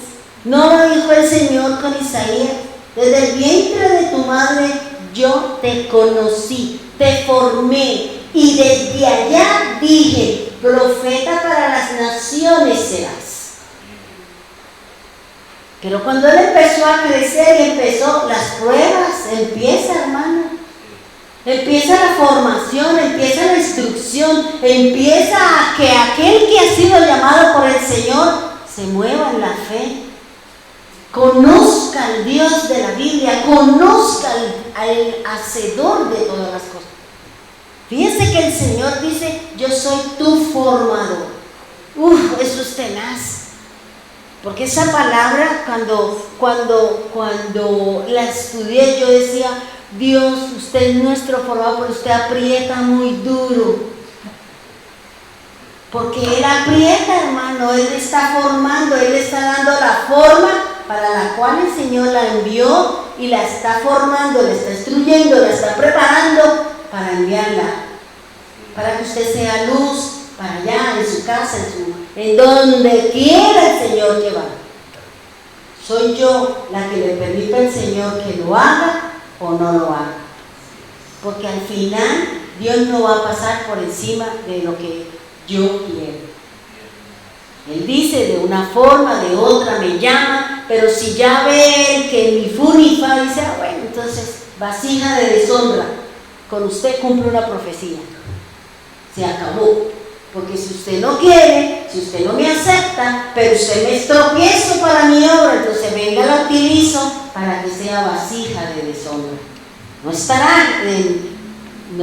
[SPEAKER 2] no lo dijo el Señor con Isaías. Desde el vientre de tu madre yo te conocí, te formé y desde allá dije, profeta para las naciones serás. Pero cuando él empezó a crecer y empezó las pruebas, empieza, hermano. Empieza la formación, empieza la instrucción, empieza a que aquel que ha sido llamado por el Señor se mueva en la fe. Conozca al Dios de la Biblia, conozca al hacedor de todas las cosas. Fíjense que el Señor dice, yo soy tu formador. Eso es tenaz. Porque esa palabra, cuando la estudié, yo decía, Dios, usted es nuestro formador, pero usted aprieta muy duro. Porque Él aprieta, hermano, Él está formando, Él está dando la forma para la cual el Señor la envió y la está formando, la está instruyendo, la está preparando para enviarla. Para que usted sea luz para allá, en su casa, en donde quiera el Señor llevar. Soy yo la que le permite al Señor que lo haga o no lo haga. Porque al final Dios no va a pasar por encima de lo que yo quiero. Él dice de una forma, de otra, me llama, pero si ya ve él que ni fu ni fa, dice, bueno, entonces vasija de deshonra, con usted cumple una profecía. Se acabó. Porque si usted no quiere, si usted no me acepta, pero usted me es tropiezo para mi obra, entonces venga, la utilizo para que sea vasija de deshonra. No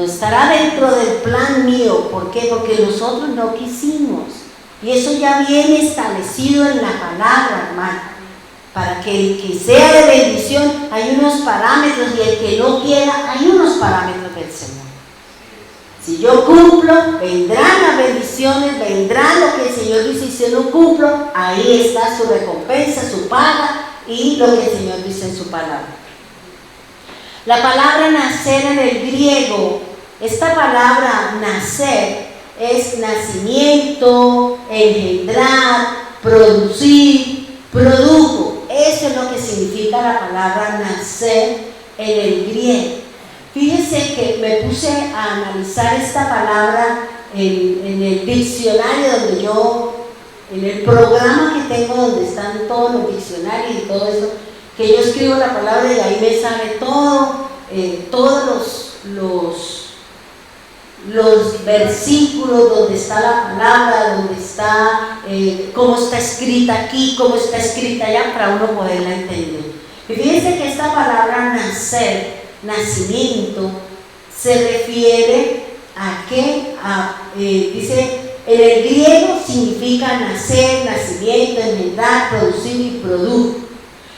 [SPEAKER 2] estará dentro del plan mío. ¿Por qué? Porque nosotros no quisimos. Y eso ya viene establecido en la palabra, hermano. Para que el que sea de bendición, hay unos parámetros, y el que no quiera, hay unos parámetros del Señor. Si yo cumplo, vendrán las bendiciones, vendrán lo que el Señor dice, y si no cumplo, ahí está su recompensa, su paga y lo que el Señor dice en su palabra. La palabra nacer en el griego, esta palabra nacer es nacimiento, engendrar, producir, produjo. Eso es lo que significa la palabra nacer en el griego. Fíjense que me puse a analizar esta palabra en el diccionario donde en el programa que tengo donde están todos los diccionarios y todo eso, que yo escribo la palabra y ahí me sale todos los versículos donde está la palabra, donde está, cómo está escrita aquí, cómo está escrita allá, para uno poderla entender. Y fíjense que esta palabra nacer, nacimiento, se refiere a qué, dice, en el griego significa nacer, nacimiento, engendrar, producir y produjo.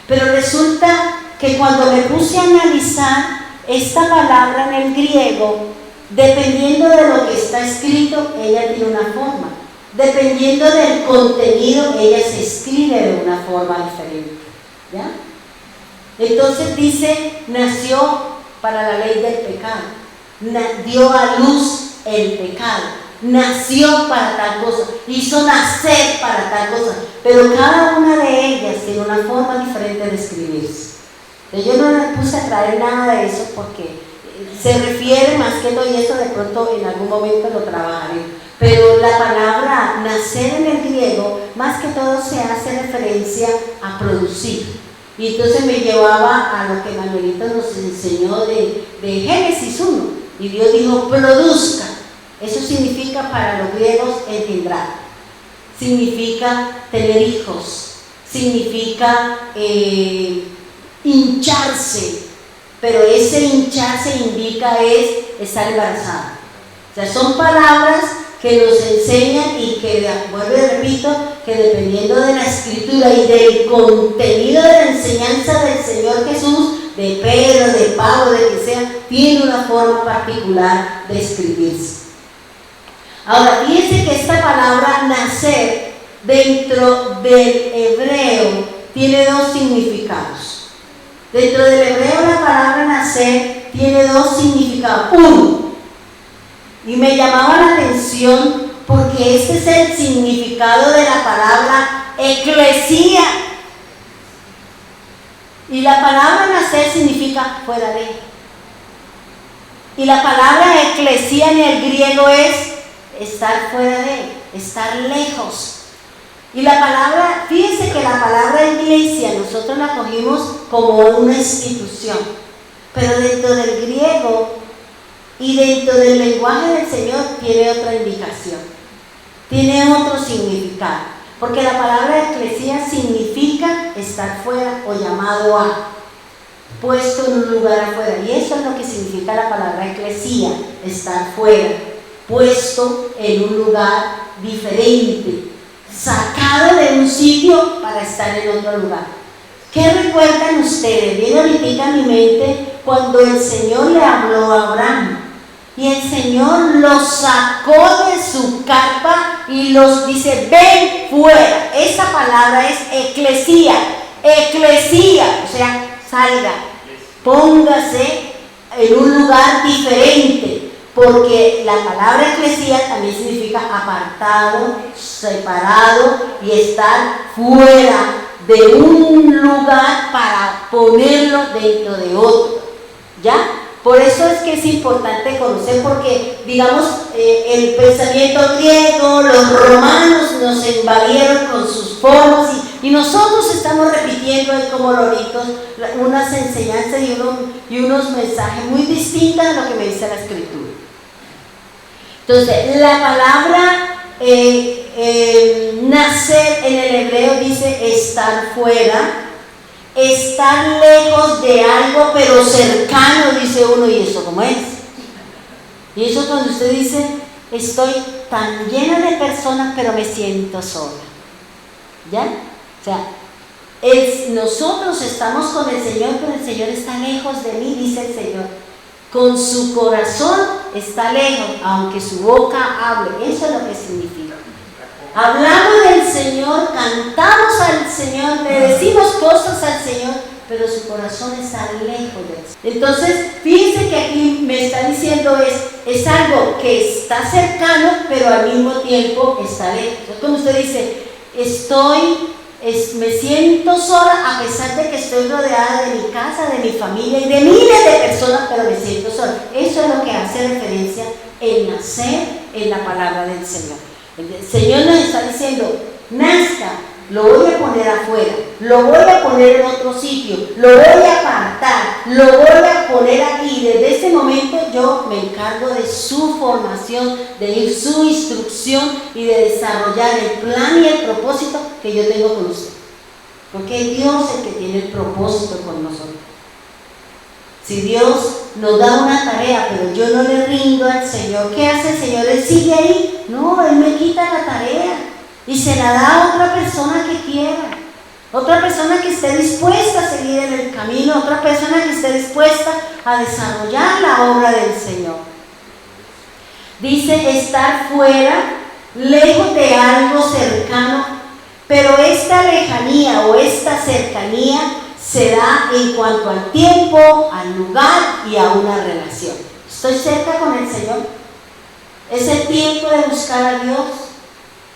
[SPEAKER 2] Pero resulta que cuando me puse a analizar esta palabra en el griego, dependiendo de lo que está escrito, ella tiene una forma. Dependiendo del contenido, ella se escribe de una forma diferente. ¿Ya? Entonces dice, nació para la ley del pecado, dio a luz el pecado, nació para tal cosa, hizo nacer para tal cosa, pero cada una de ellas tiene una forma diferente de escribirse. Entonces yo no me puse a traer nada de eso porque se refiere más que todo, y eso de pronto en algún momento lo trabajaré, pero la palabra nacer en el griego más que todo se hace referencia a producir. Y entonces me llevaba a lo que Manuelito nos enseñó de Génesis 1. Y Dios dijo, produzca. Eso significa para los griegos engendrar. Significa tener hijos. Significa hincharse. Pero ese hincharse indica es estar embarazada. O sea, son palabras que que nos enseñan y que, vuelvo y repito, que dependiendo de la escritura y del contenido de la enseñanza del Señor Jesús, de Pedro, de Pablo, de que sea, tiene una forma particular de escribirse. Ahora, fíjense que esta palabra nacer dentro del hebreo tiene dos significados. Dentro del hebreo la palabra nacer tiene dos significados. Uno, y me llamaba la atención porque este es el significado de la palabra eclesía. Y la palabra nacer significa fuera de. Y la palabra eclesía en el griego es estar fuera de, estar lejos. Y la palabra, fíjense que la palabra iglesia nosotros la cogimos como una institución, pero dentro del griego y dentro del lenguaje del Señor tiene otra indicación, tiene otro significado, porque la palabra eclesía significa estar fuera o llamado a, puesto en un lugar afuera, y eso es lo que significa la palabra eclesía, estar fuera, puesto en un lugar diferente, sacado de un sitio para estar en otro lugar. ¿Qué recuerdan ustedes? Viene ahorita a mi mente cuando el Señor le habló a Abraham y el Señor los sacó de su carpa y los dice, ven fuera. Esa palabra es eclesía, o sea, salga, póngase en un lugar diferente. Porque la palabra eclesía también significa apartado, separado y estar fuera de un lugar para ponerlo dentro de otro. ¿Ya? Por eso es que es importante conocer, porque, digamos, el pensamiento griego, los romanos nos invadieron con sus formas y nosotros estamos repitiendo como loritos unas enseñanzas y unos mensajes muy distintos a lo que me dice la Escritura. Entonces, la palabra nacer en el hebreo dice estar fuera, estar lejos de algo, pero cercano, dice uno, ¿y eso cómo es? Y eso cuando usted dice, estoy tan llena de personas, pero me siento sola. ¿Ya? O sea, nosotros estamos con el Señor, pero el Señor está lejos de mí, dice el Señor. Con su corazón está lejos, aunque su boca hable. Eso es lo que significa. Hablamos del Señor, cantamos al Señor, le decimos cosas al Señor, pero su corazón está lejos de él. Entonces, fíjense que aquí me está diciendo es algo que está cercano, pero al mismo tiempo está lejos. Es como usted dice, me siento sola a pesar de que estoy rodeada de mi casa, de mi familia y de miles de personas, pero me siento sola. Eso es lo que hace referencia el nacer en la palabra del Señor. El Señor nos está diciendo, nazca, lo voy a poner afuera, lo voy a poner en otro sitio, lo voy a apartar, lo voy a poner aquí. Desde ese momento yo me encargo de su formación, de su instrucción y de desarrollar el plan y el propósito que yo tengo con usted. Porque es Dios el que tiene el propósito con nosotros. Si Dios nos da una tarea, pero yo no le rindo al Señor, ¿qué hace el Señor? Él sigue ahí. No, Él me quita la tarea y se la da a otra persona que quiera, otra persona que esté dispuesta a seguir en el camino, otra persona que esté dispuesta a desarrollar la obra del Señor. Dice estar fuera, lejos de algo cercano, pero esta lejanía o esta cercanía se da en cuanto al tiempo, al lugar y a una relación. Estoy cerca con el Señor. Es el tiempo de buscar a Dios.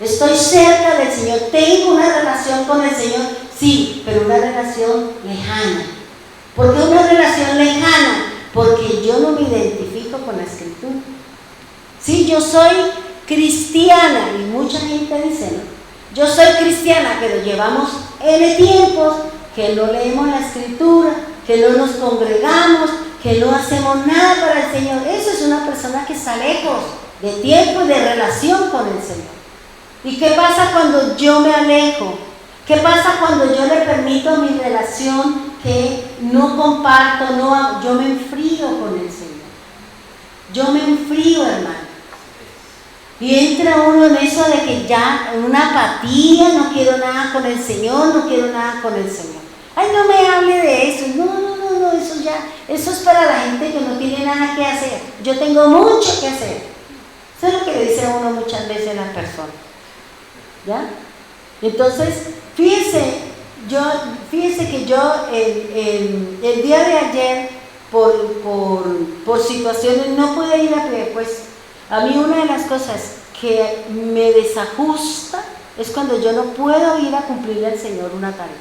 [SPEAKER 2] Estoy cerca del Señor. Tengo una relación con el Señor. Sí, pero una relación lejana. ¿Por qué una relación lejana? Porque yo no me identifico con la Escritura. Sí, yo soy cristiana y mucha gente dice, no, yo soy cristiana, pero llevamos N tiempos que no leemos la Escritura, que no nos congregamos, que no hacemos nada para el Señor. Eso es una persona que está lejos de tiempo y de relación con el Señor. ¿Y qué pasa cuando yo me alejo? ¿Qué pasa cuando yo le permito a mi relación que no comparto, yo me enfrío con el Señor? Yo me enfrío, hermano. Y entra uno en eso de que ya, en una apatía, no quiero nada con el Señor, no quiero nada con el Señor. Ay, no me hable de eso. No, eso es para la gente que no tiene nada que hacer. Yo tengo mucho que hacer. Eso es lo que le dice a uno muchas veces a las personas. ¿Ya? Entonces, fíjese que yo el día de ayer, por situaciones, no pude ir a pie, pues. A mí una de las cosas que me desajusta es cuando yo no puedo ir a cumplirle al Señor una tarea.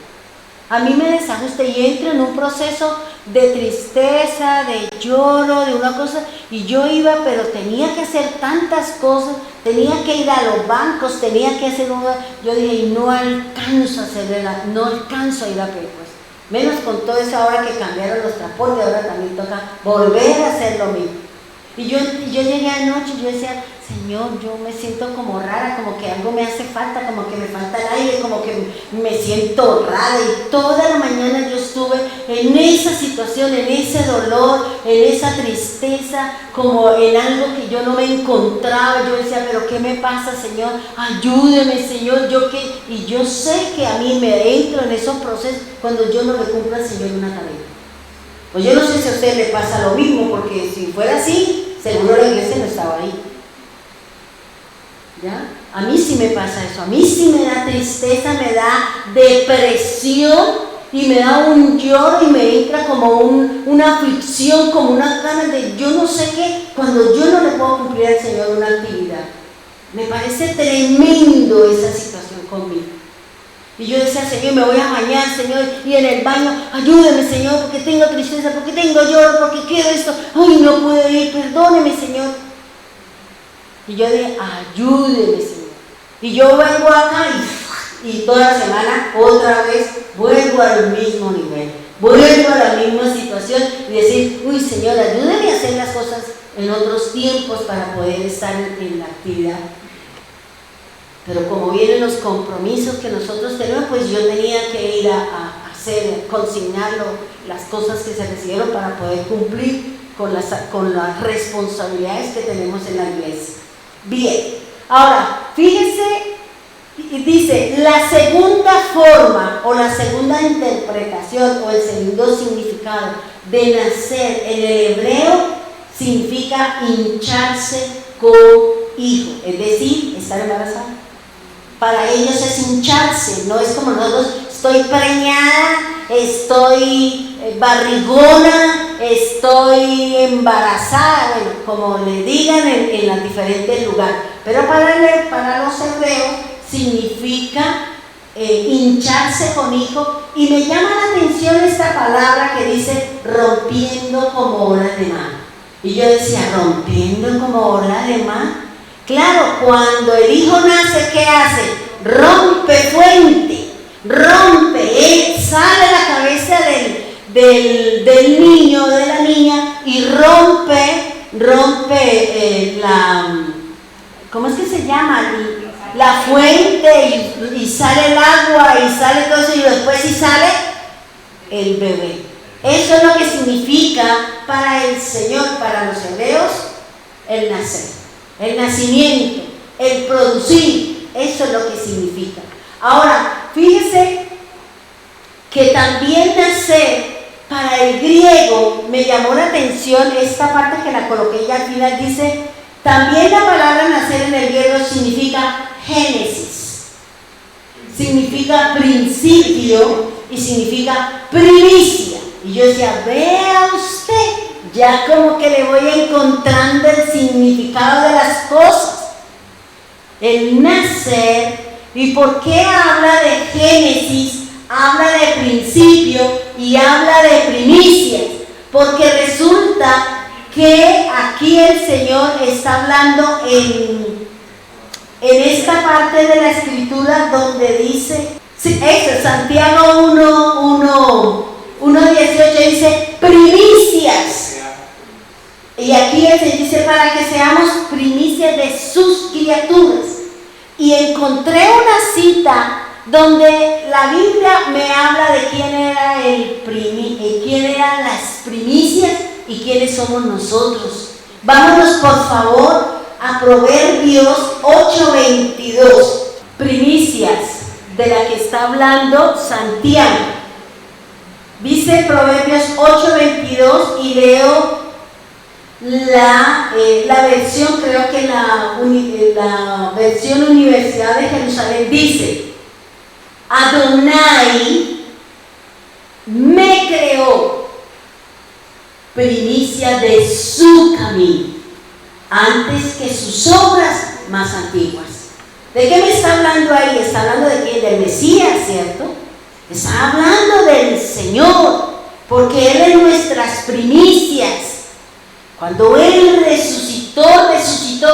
[SPEAKER 2] A mí me desajusta y entro en un proceso de tristeza, de lloro, de una cosa, y yo iba, pero tenía que hacer tantas cosas, tenía que ir a los bancos, tenía que hacer yo dije, y no alcanzo a ir a pie, pues. Menos con todo eso ahora que cambiaron los transportes, ahora también toca volver a hacer lo mismo. Y yo llegué anoche y yo decía, Señor, yo me siento como rara, como que algo me hace falta, como que me falta el aire, como que me siento rara. Y toda la mañana yo estuve en esa situación, en ese dolor, en esa tristeza, como en algo que yo no me encontraba. Yo decía, pero ¿qué me pasa, Señor? Ayúdeme, Señor. Y yo sé que a mí me entro en esos procesos cuando yo no le cumplo al Señor una tarea. Pues yo no sé si a usted le pasa lo mismo, porque si fuera así, seguro la iglesia no estaba ahí. ¿Ya? A mí sí me pasa eso, a mí sí me da tristeza, me da depresión y me da un lloro y me entra como una aflicción, como unas ganas de yo no sé qué, cuando yo no le puedo cumplir al Señor una actividad. Me parece tremendo esa situación conmigo. Y yo decía, Señor, me voy a bañar, Señor, y en el baño, ayúdeme, Señor, porque tengo tristeza, porque tengo lloro, porque quiero esto. Ay, no puedo ir, perdóneme, Señor. Y yo dije, ayúdeme, Señor. Y yo vengo acá y toda la semana, otra vez, vuelvo al mismo nivel. Vuelvo a la misma situación y decir, uy, Señor, ayúdeme a hacer las cosas en otros tiempos para poder estar en la actividad. Pero como vienen los compromisos que nosotros tenemos, pues yo tenía que ir a consignar las cosas que se recibieron para poder cumplir con las responsabilidades que tenemos en la iglesia. Bien, ahora, fíjese, dice, la segunda forma o la segunda interpretación o el segundo significado de nacer en el hebreo significa hincharse con hijo, es decir, estar embarazada. Para ellos es hincharse, no es como nosotros, estoy preñada, estoy barrigona, estoy embarazada, bueno, como le digan en los diferentes lugares. Pero para los hebreos significa hincharse con hijo, y me llama la atención esta palabra que dice rompiendo como olas de mar. Y yo decía, rompiendo como olas de mar. Claro, cuando el hijo nace, ¿qué hace? Rompe fuente, rompe, él sale a la cabeza del niño o de la niña y rompe ¿cómo es que se llama? La fuente y sale el agua y sale todo eso y después sí sale el bebé. Eso es lo que significa para el Señor, para los hebreos, el nacer. El nacimiento, el producir, eso es lo que significa. Ahora, fíjese que también nacer, para el griego, me llamó la atención esta parte que la coloqué ya al final, dice, también la palabra nacer en el griego significa génesis, significa principio y significa primicia. Y yo decía, vea usted, ya como que le voy encontrando el significado de las cosas. El nacer, ¿y por qué habla de génesis? Habla de principio y habla de primicias, porque resulta que aquí el Señor está hablando en esta parte de la escritura donde dice, eso, Santiago 1:18 dice primicias. Y aquí el Señor dice para que seamos primicias de sus criaturas. Y encontré una cita donde la Biblia me habla de quién eran las primicias y quiénes somos nosotros. Vámonos por favor a Proverbios 8:22, primicias de la que está hablando Santiago. Dice Proverbios 8:22 y leo la versión, creo que la versión Universidad de Jerusalén dice: Adonai me creó primicia de su camino, antes que sus obras más antiguas. ¿De qué me está hablando ahí? Está hablando de quién, del Mesías, ¿cierto? Está hablando del Señor, porque Él es nuestras primicias. Cuando Él resucitó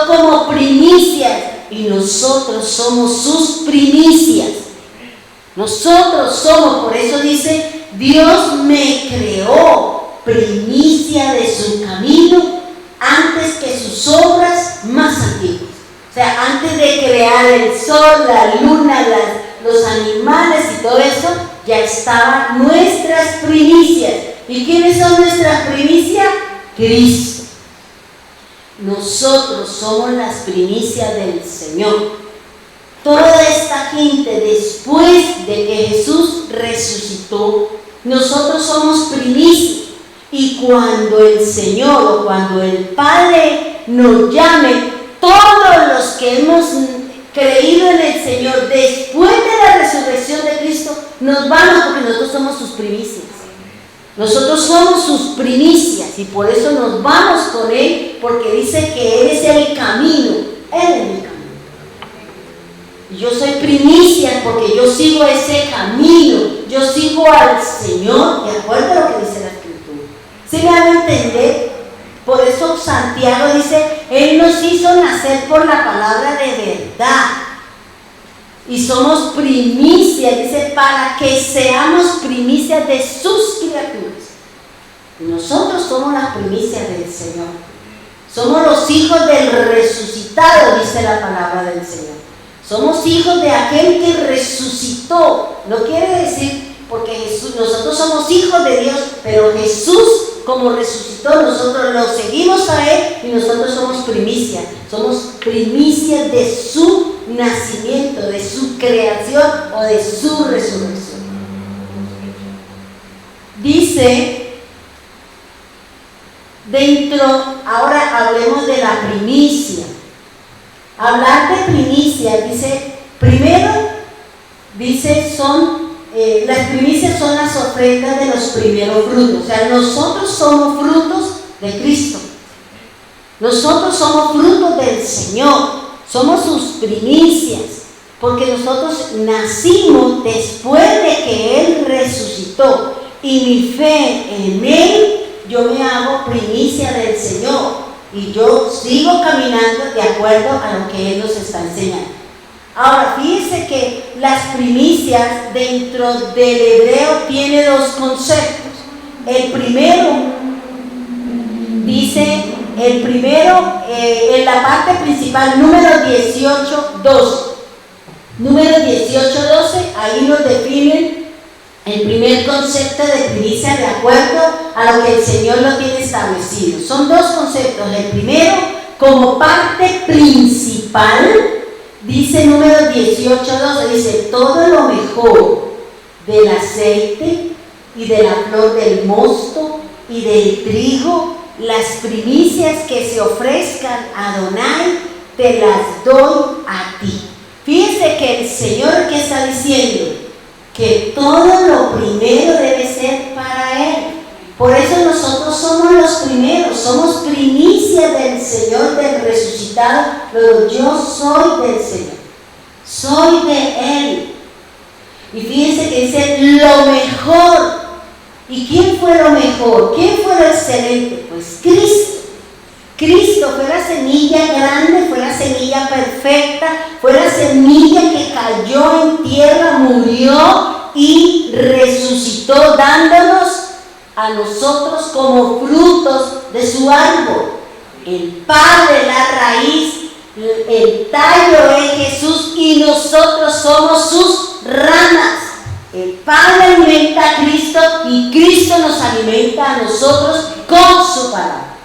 [SPEAKER 2] como primicias, y nosotros somos sus primicias. Nosotros somos, por eso dice, Dios me creó primicia de su camino antes que sus obras más antiguas. O sea, antes de crear el sol, la luna, los animales y todo eso, ya estaban nuestras primicias. ¿Y quiénes son nuestras primicias? Cristo. Nosotros somos las primicias del Señor. Toda esta gente, después de que Jesús resucitó, nosotros somos primicias. Y cuando el Señor o cuando el Padre nos llame, todos los que hemos creído en el Señor después de la resurrección de Cristo, nos vamos, porque nosotros somos sus primicias. Nosotros somos sus primicias y por eso nos vamos con Él, porque dice que Él es el camino. Él es mi camino. Y yo soy primicia porque yo sigo ese camino. Yo sigo al Señor de acuerdo a lo que dice la Escritura. ¿Sí me van a entender? Por eso Santiago dice, Él nos hizo nacer por la palabra de verdad. Y somos primicias, dice, para que seamos primicias de sus criaturas. Y nosotros somos las primicias del Señor. Somos los hijos del resucitado, dice la palabra del Señor. Somos hijos de aquel que resucitó. No quiere decir, porque nosotros somos hijos de Dios, pero Jesús, como resucitó, nosotros lo seguimos a Él y nosotros somos primicias. Somos primicias de su nacimiento, de su creación o de su resurrección. Dice, ahora hablemos de la primicia. Hablar de primicia, dice, primero, dice, las primicias son las ofrendas de los primeros frutos. O sea, nosotros somos frutos de Cristo. Nosotros somos frutos del Señor. Somos sus primicias, porque nosotros nacimos después de que Él resucitó. Y mi fe en Él, yo me hago primicia del Señor. Y yo sigo caminando de acuerdo a lo que Él nos está enseñando. Ahora, fíjense que las primicias dentro del hebreo tiene dos conceptos. El primero, dice, en la parte principal, número 18:12. Número 18:12, ahí nos definen el primer concepto de primicia de acuerdo a lo que el Señor lo tiene establecido. Son dos conceptos. El primero, como parte principal, dice número 18:12, dice, todo lo mejor del aceite y de la flor del mosto y del trigo, las primicias que se ofrezcan a Adonai, te las doy a ti. Fíjense que el Señor que está diciendo que todo lo primero debe ser para Él. Por eso nosotros somos los primeros, somos primicias del Señor, del resucitado, pero yo soy del Señor, soy de Él. Y fíjense que dice lo mejor. ¿Y quién fue lo mejor? ¿Quién fue lo excelente? Pues Cristo. Cristo fue la semilla grande, fue la semilla perfecta, fue la semilla que cayó en tierra, murió y resucitó, dándonos a nosotros como frutos de su árbol. El Padre, la raíz, el tallo es Jesús y nosotros somos sus ramas. El Padre alimenta a Cristo y Cristo nos alimenta a nosotros con su palabra.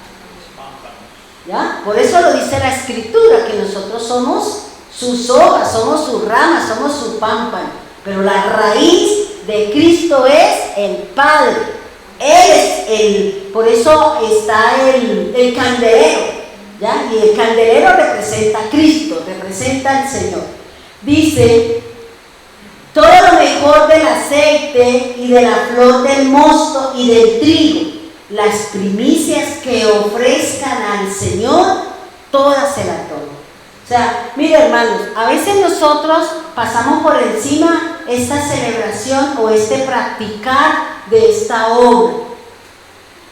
[SPEAKER 2] ¿ya? Por eso lo dice la Escritura, que nosotros somos sus hojas, somos sus ramas, somos su pámpano. Pero la raíz de Cristo es el Padre. Él es por eso está el candelero, ¿ya? Y el candelero representa a Cristo, representa al Señor. Dice, todo lo mejor del aceite y de la flor del mosto y del trigo, las primicias que ofrezcan al Señor, todas se las toman. O sea, mire hermanos, a veces nosotros pasamos por encima esta celebración o este practicar de esta obra.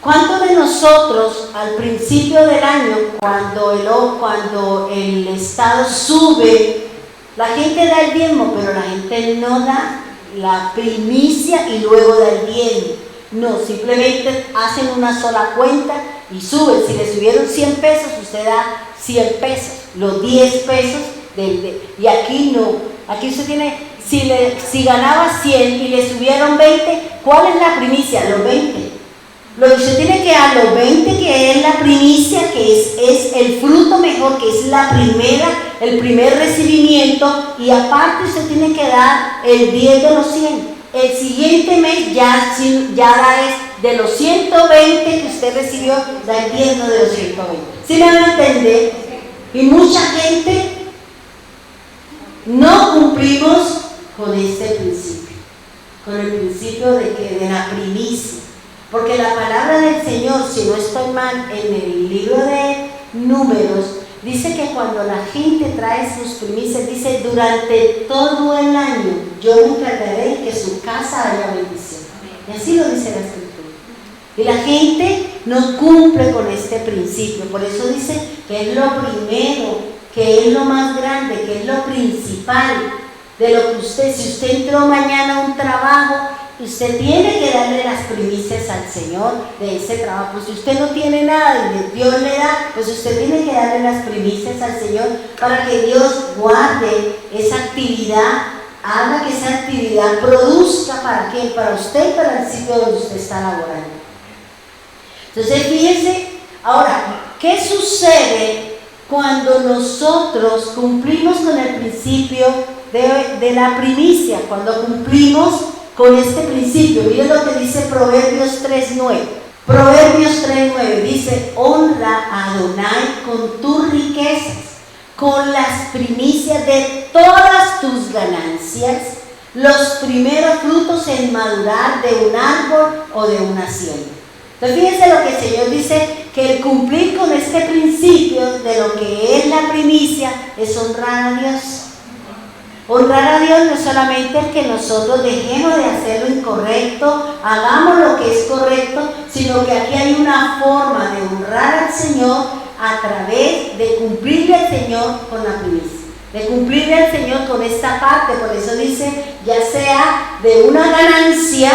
[SPEAKER 2] ¿Cuántos de nosotros al principio del año, cuando el Estado sube, la gente da el diezmo, pero la gente no da la primicia y luego da el diezmo? No, simplemente hacen una sola cuenta y suben. Si le subieron 100 pesos, usted da 100 pesos, los 10 pesos y aquí no. Aquí usted tiene, si ganaba 100 y le subieron 20, ¿cuál es la primicia? Los 20. Lo que usted tiene que dar, los 20, que es la primicia, que es el fruto mejor, que es el primer recibimiento, y aparte usted tiene que dar el 10 de los 100. El siguiente mes ya da es de los 120 que usted recibió, da el 10 de los 120. ¿Sí me van a entender? Y mucha gente no cumplimos con este principio, con el principio de la primicia. Porque la palabra del Señor, si no estoy mal, en el libro de Números, dice que cuando la gente trae sus primicias, dice, durante todo el año yo me encargaré de que su casa haya bendición. Y así lo dice la Escritura. Y la gente no cumple con este principio. Por eso dice que es lo primero, que es lo más grande, que es lo principal de lo que si usted entró mañana a un trabajo, usted tiene que darle las primicias al Señor de ese trabajo. Pues si usted no tiene nada y Dios le da, pues usted tiene que darle las primicias al Señor para que Dios guarde esa actividad, haga que esa actividad produzca para quién, para usted y para el sitio donde usted está laborando. Entonces fíjense, ahora, ¿qué sucede cuando nosotros cumplimos con el principio de la primicia? Cuando cumplimos con este principio, miren lo que dice Proverbios 3:9. Proverbios 3:9 dice, honra a Adonai con tus riquezas, con las primicias de todas tus ganancias, los primeros frutos en madurar de un árbol o de una hacienda. Entonces fíjense lo que el Señor dice, que el cumplir con este principio de lo que es la primicia es honrar a Dios. Honrar a Dios no es solamente el que nosotros dejemos de hacer lo incorrecto, hagamos lo que es correcto, sino que aquí hay una forma de honrar al Señor a través de cumplirle al Señor con la primicia, de cumplirle al Señor con esta parte. Por eso dice, ya sea de una ganancia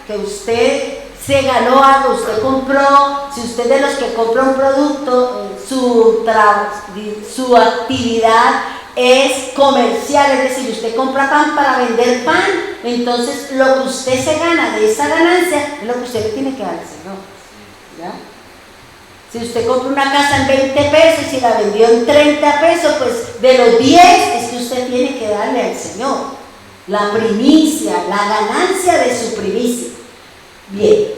[SPEAKER 2] que usted se ganó algo, usted compró, si usted de los que compra un producto, su actividad es comercial, es decir, usted compra pan para vender pan, entonces lo que usted se gana de esa ganancia es lo que usted le tiene que dar al Señor, ¿ya? Si usted compra una casa en 20 pesos y si la vendió en 30 pesos, pues de los 10 es que usted tiene que darle al Señor la primicia, la ganancia de su primicia. Bien,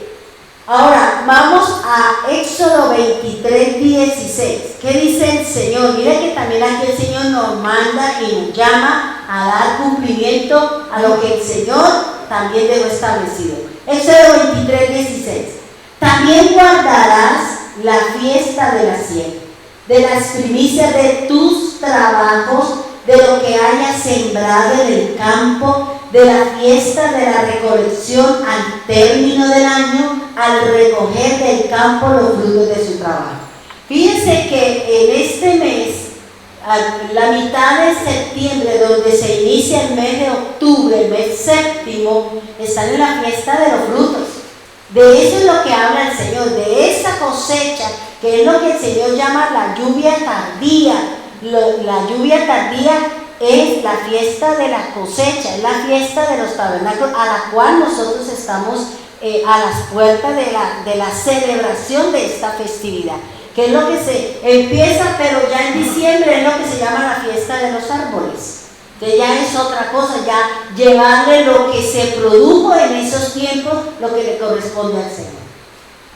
[SPEAKER 2] ahora vamos a Éxodo 23:16. ¿Qué dice el Señor? Mira que también aquí el Señor nos manda y nos llama a dar cumplimiento a lo que el Señor también dejó establecido. Éxodo 23:16. También guardarás la fiesta de la siembra, de las primicias de tus trabajos, de lo que hayas sembrado en el campo, de la fiesta de la recolección al término del año, al recoger del campo los frutos de su trabajo. Fíjense que en este mes, a la mitad de septiembre, donde se inicia el mes de octubre, el mes séptimo, están en la fiesta de los frutos. De eso es lo que habla el Señor, de esa cosecha, que es lo que el Señor llama la lluvia tardía. La lluvia tardía es la fiesta de la cosecha, es la fiesta de los tabernáculos, a la cual nosotros estamos a las puertas de la celebración de esta festividad. que es lo que se empieza, pero ya en diciembre es lo que se llama la fiesta de los árboles, que ya es otra cosa, ya llevarle lo que se produjo en esos tiempos, lo que le corresponde al Señor.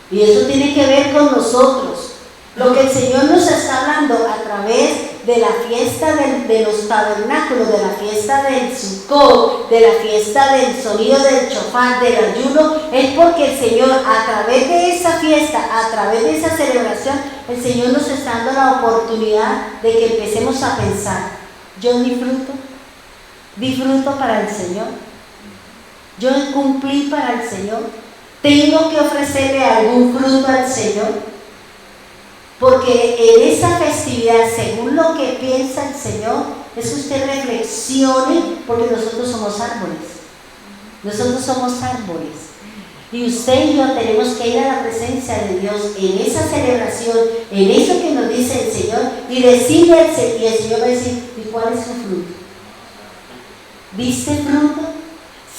[SPEAKER 2] Y eso tiene que ver con nosotros. Lo que el Señor nos está hablando a través de la fiesta de los tabernáculos, de la fiesta del Sukkot, de la fiesta del sonido del chofar, del ayuno, es porque el Señor, a través de esa fiesta, a través de esa celebración, el Señor nos está dando la oportunidad de que empecemos a pensar: yo disfruto para el Señor, yo cumplí para el Señor, tengo que ofrecerle algún fruto al Señor. Porque en esa festividad, según lo que piensa el Señor, es que usted reflexione, porque nosotros somos árboles. Nosotros somos árboles. Y usted y yo tenemos que ir a la presencia de Dios en esa celebración, en eso que nos dice el Señor, y decirle al Señor, y el Señor va a decir: ¿y cuál es su fruto? ¿Diste fruto?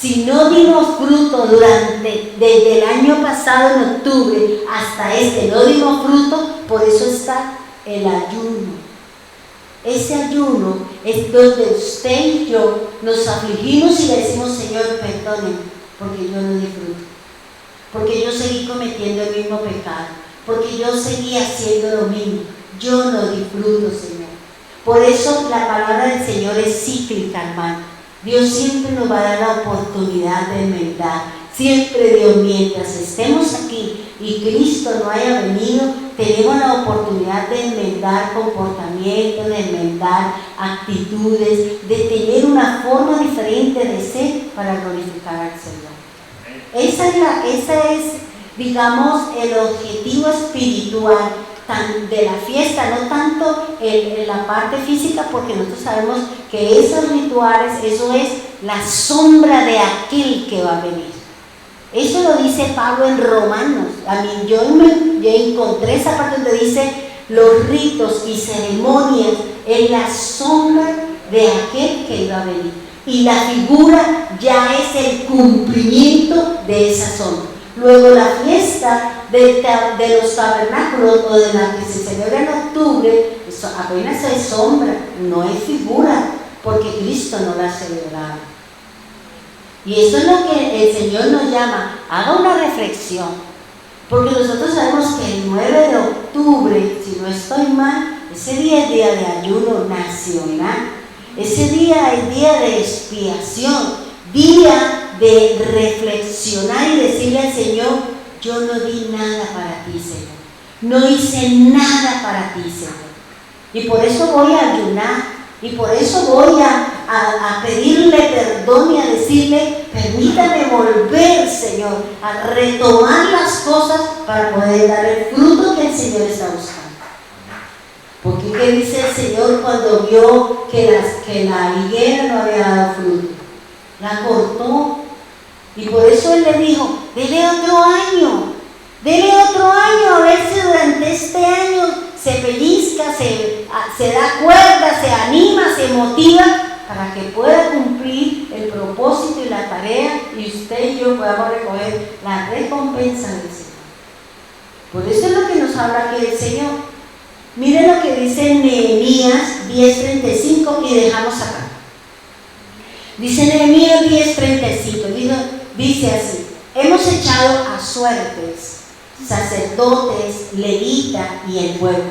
[SPEAKER 2] Si no dimos fruto desde el año pasado en octubre hasta no dimos fruto, por eso está el ayuno. Ese ayuno es donde usted y yo nos afligimos y le decimos: Señor, perdóneme, porque yo no di fruto, porque yo seguí cometiendo el mismo pecado, porque yo seguí haciendo lo mismo, yo no di fruto, Señor. Por eso la palabra del Señor es cíclica, hermano. Dios siempre nos va a dar la oportunidad de enmendar. Siempre Dios, mientras estemos aquí y Cristo no haya venido, tenemos la oportunidad de enmendar comportamientos, de enmendar actitudes, de tener una forma diferente de ser para glorificar al Señor. Esa es, digamos, el objetivo espiritual de la fiesta, no tanto en la parte física, porque nosotros sabemos que esos rituales, eso es la sombra de aquel que va a venir. Eso lo dice Pablo en Romanos. A mí yo encontré esa parte donde dice: los ritos y ceremonias es la sombra de aquel que iba a venir, y la figura ya es el cumplimiento de esa sombra. Luego la fiesta de los tabernáculos, o de la que se celebra en octubre, eso apenas es sombra, no es figura, porque Cristo no la ha celebrado. Y eso es lo que el Señor nos llama: haga una reflexión, porque nosotros sabemos que el 9 de octubre, si no estoy mal, ese día es día de ayuno nacional, ese día es día de expiación, día de reflexionar y decirle al Señor: yo no di nada para ti, Señor, no hice nada para ti, Señor, y por eso voy a ayunar, y por eso voy a pedirle perdón y a decirle: permítame volver, Señor, a retomar las cosas para poder dar el fruto que el Señor está buscando. Porque ¿qué dice el Señor cuando vio que la higuera no había dado fruto? La cortó. Y por eso Él le dijo: dele otro año, a ver si durante este año se pellizca, se da cuerda, se anima, se motiva, para que pueda cumplir el propósito y la tarea, y usted y yo podamos recoger la recompensa del Señor. Por eso es lo que nos habla aquí el Señor. Miren lo que dice Nehemías 10:35, y dejamos acá. Dice Nehemías 10:35, dice así: hemos echado a suertes sacerdotes, levitas y el pueblo,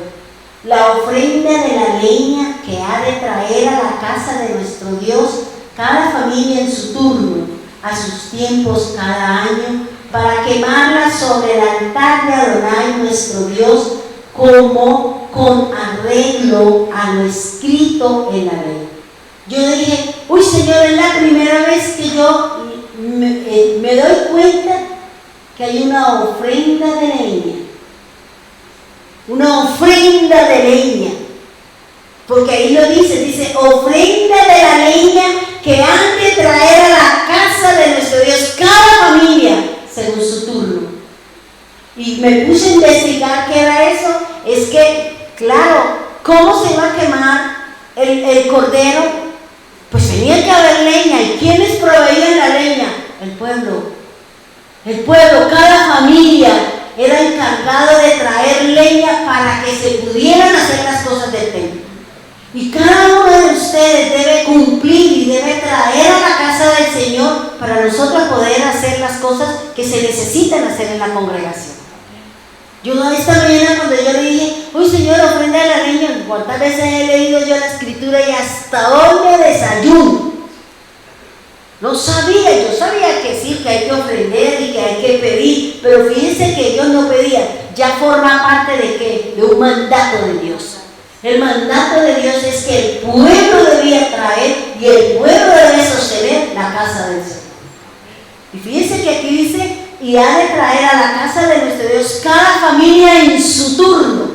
[SPEAKER 2] la ofrenda de la leña que ha de traer a la casa de nuestro Dios cada familia en su turno, a sus tiempos cada año, para quemarla sobre el altar de Adonai nuestro Dios, como con arreglo a lo escrito en la ley. Yo dije: uy, Señor, es la primera vez que yo me doy cuenta que hay una ofrenda de leña. Una ofrenda de leña. Porque ahí lo dice ofrenda de la leña que han de traer a la casa de nuestro Dios, cada familia, según su turno. Y me puse a investigar qué era eso. Es que, claro, ¿cómo se iba a quemar el cordero? Pues tenía que haber leña. ¿Y quiénes proveían la leña? El pueblo, cada familia. era encargado de traer leña para que se pudieran hacer las cosas del templo. Y cada uno de ustedes debe cumplir y debe traer a la casa del Señor para nosotros poder hacer las cosas que se necesitan hacer en la congregación. Yo esta mañana cuando yo le dije, uy Señor, ofrenda la leña, ¿cuántas veces he leído yo la escritura y hasta hoy me desayuno? No sabía, yo sabía que sí, que hay que ofrender y que hay que pedir, pero fíjense que ellos no pedían, ya forma parte de ¿qué? De un mandato de Dios. El mandato de Dios es que el pueblo debía traer y el pueblo debe sostener la casa del Señor. Y fíjense que aquí dice, y ha de traer a la casa de nuestro Dios cada familia en su turno.